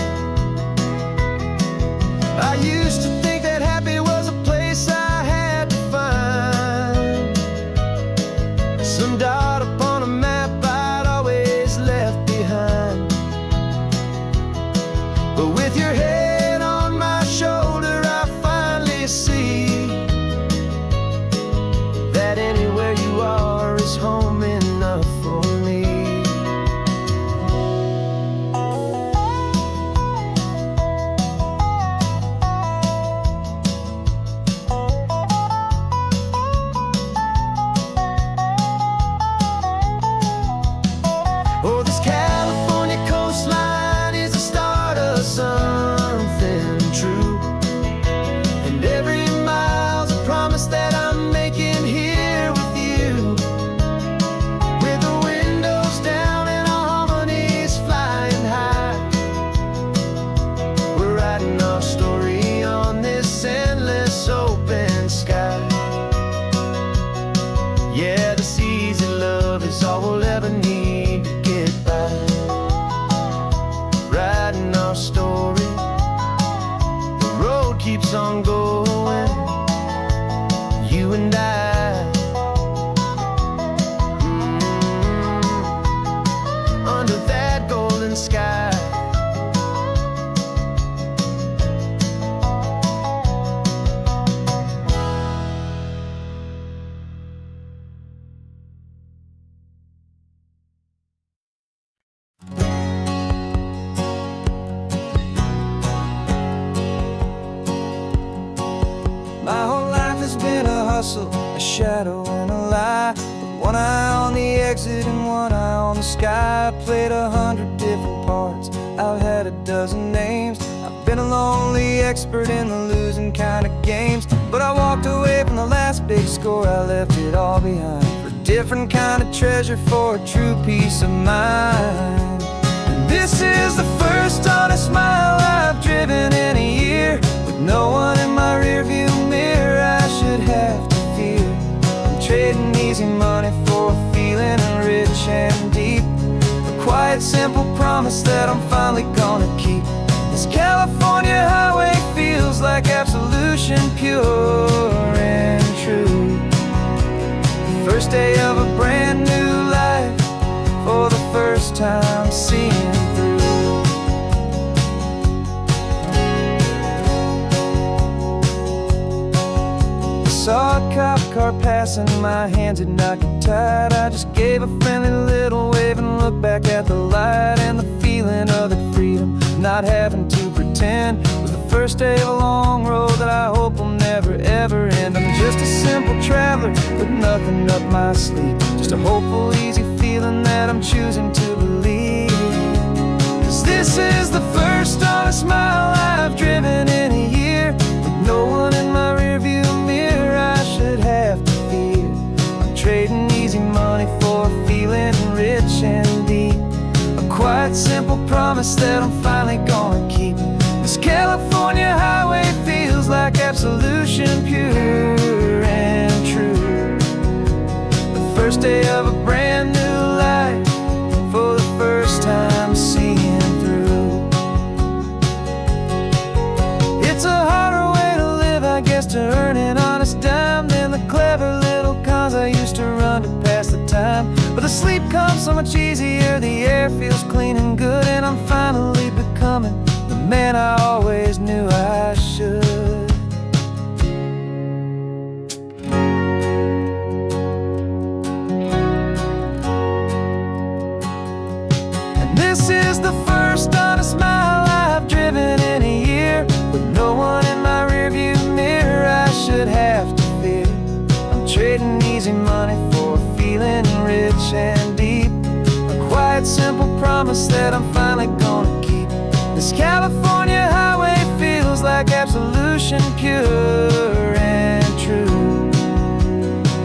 I used to think that happy was a place I had to find, some dot upon a map I'd always left behind. But with your head on my shoulder, I finally see that anywhere you are is home enough for me. hustle, a shadow and a lie. But one eye on the exit and one eye on the sky. I played 100 different parts, I've had a dozen names. I've been a lonely expert in the losing kind of games. But I walked away from the last big score, I left it all behind for a different kind of treasure, for a true peace of mind. And this is the first honest mile I've driven in a year, with no one in my rearview mirror I should have to fear. I'm trading easy money for a feeling rich and deep, a quiet simple promise that I'm finally gonna keep. This California highway feels like absolution, pure and true. The first day of a brand new life, for the first time seeing through. I saw a cop car passing, my hands had not got tied. I just gave a friendly little wave and looked back at the light. And the feeling of the freedom, not having to pretend, was the first day of a long road that I hope will never ever end. I'm just a simple traveler with nothing up my sleeve, just a hopeful, easy feeling that I'm choosing to believe. 'Cause this is the first honest mile I've driven in a year, with no one in my rearview mirror I should have to fear. I'm trading easy money for a feeling rich and deep, a quiet simple promise that I'm finally gonna keep. This California highway feels like absolution, pure and true. The first day of a brand new life, for the first time seeing through. It's a harder way to live, I guess, to earn an honest dime than the clever little cons I used to run to pass the time. But the sleep comes so much easier, the air feels clean and good, and I'm finally becoming the man I always knew I should. And this is the first honest mile I've driven in a year, with no one in my rearview mirror I should have to fear. I'm trading easy money for a feeling rich and deep, a quiet simple promise that I'm finally gonna keep. This California highway feels like absolution, pure and true.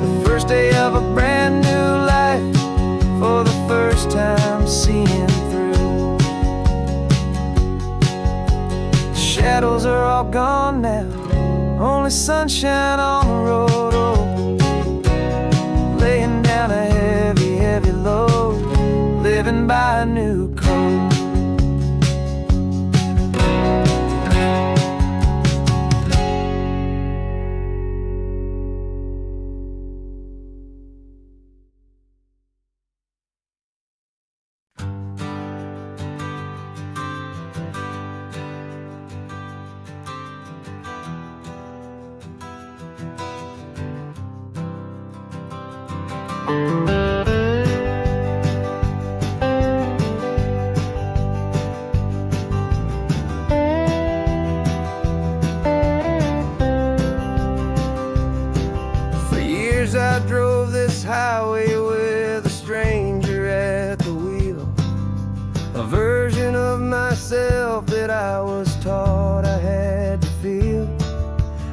The first day of a brand new life, for the first time seeing through. The shadows are all gone now, only sunshine on the road. Oh, laying down a heavy, heavy load, living by a new code. For years I drove this highway with a stranger at the wheel, a version of myself that I was taught I had to feel.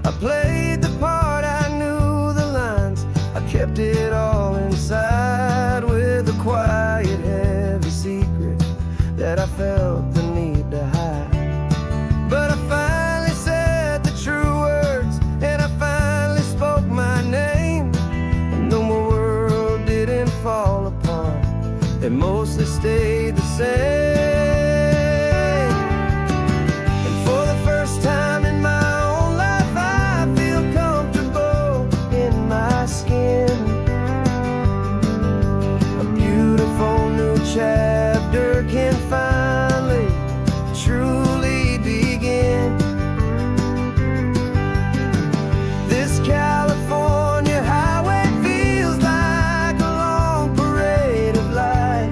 I played the part, I knew the lines, I kept it all inside, with a quiet, heavy secret that I felt the need to hide. But I finally said the true words, and I finally spoke my name, and though my world didn't fall apart, it mostly stayed the same. And for the first time in my own life, I feel comfortable in my skin. A beautiful new chapter can finally truly begin. This California highway feels like a long parade of light,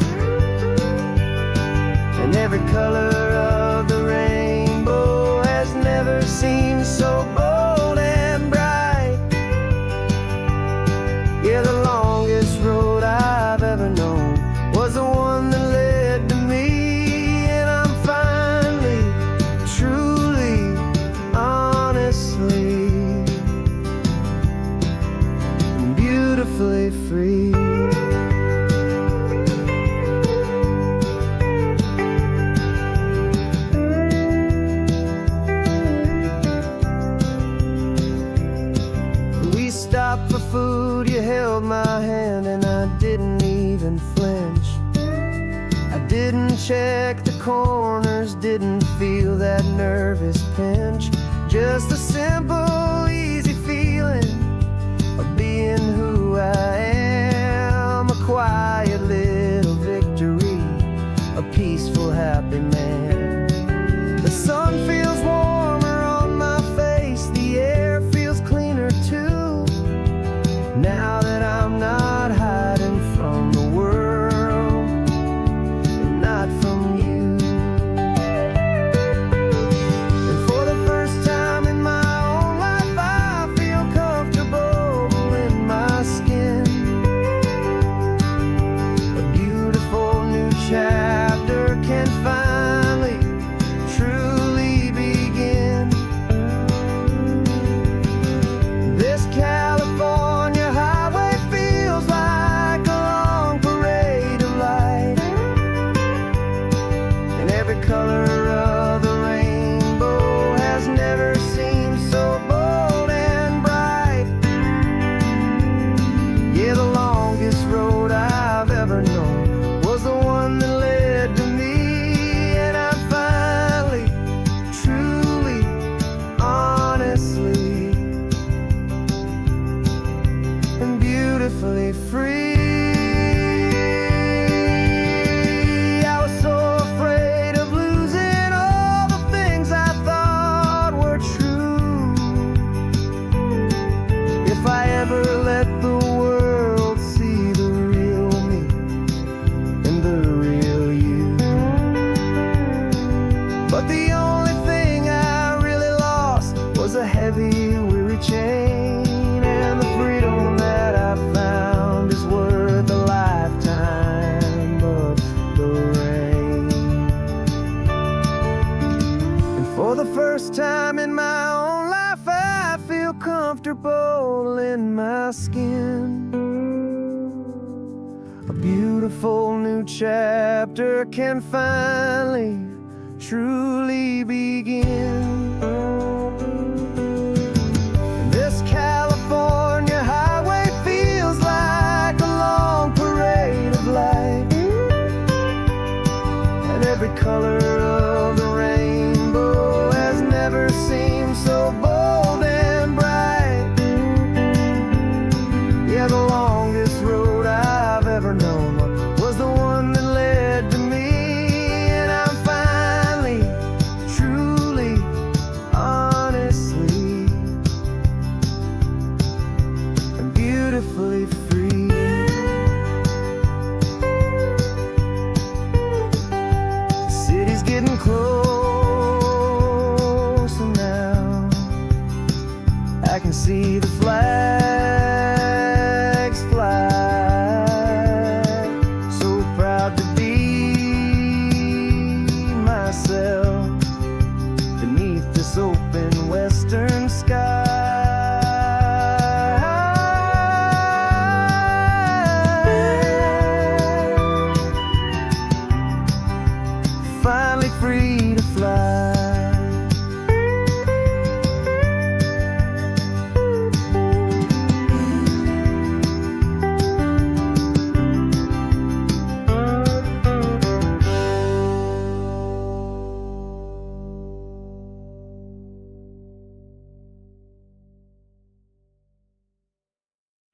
check the corners, didn't feel that nervous pinch. Just a simple, easy feeling of being who I am. A quiet little victory, a peaceful, happy man. The sun feels warmer on my face, the air feels cleaner too. Now that I'm not hiding from the world, and not from you. And for the first time in my own life, I feel comfortable in my skin. A beautiful new chapter can finally, truly begin. This California highway feels like a long parade of light, and every color of the rainbow has never seemed so bold and bright. Yeah, the longest road I've ever known was the one that led to me, and I'm finally, truly, honestly, and beautifully free. I was so afraid of losing all the things I thought were true. If I ever let the world see the real me and the real you. But the only thing I really lost was a heavy, weary chain, and the freedom that I found is worth a lifetime of the rain. And for the first time in my own life, I feel comfortable in my skin. A beautiful new chapter can finally, truly begin. This California highway feels like a long parade of light, and every color of the rainbow has never seemed so bold and bright. Yeah, the longest road I've ever known was the one that led to me, and I'm finally, truly, honestly, and beautifully free. The city's getting close.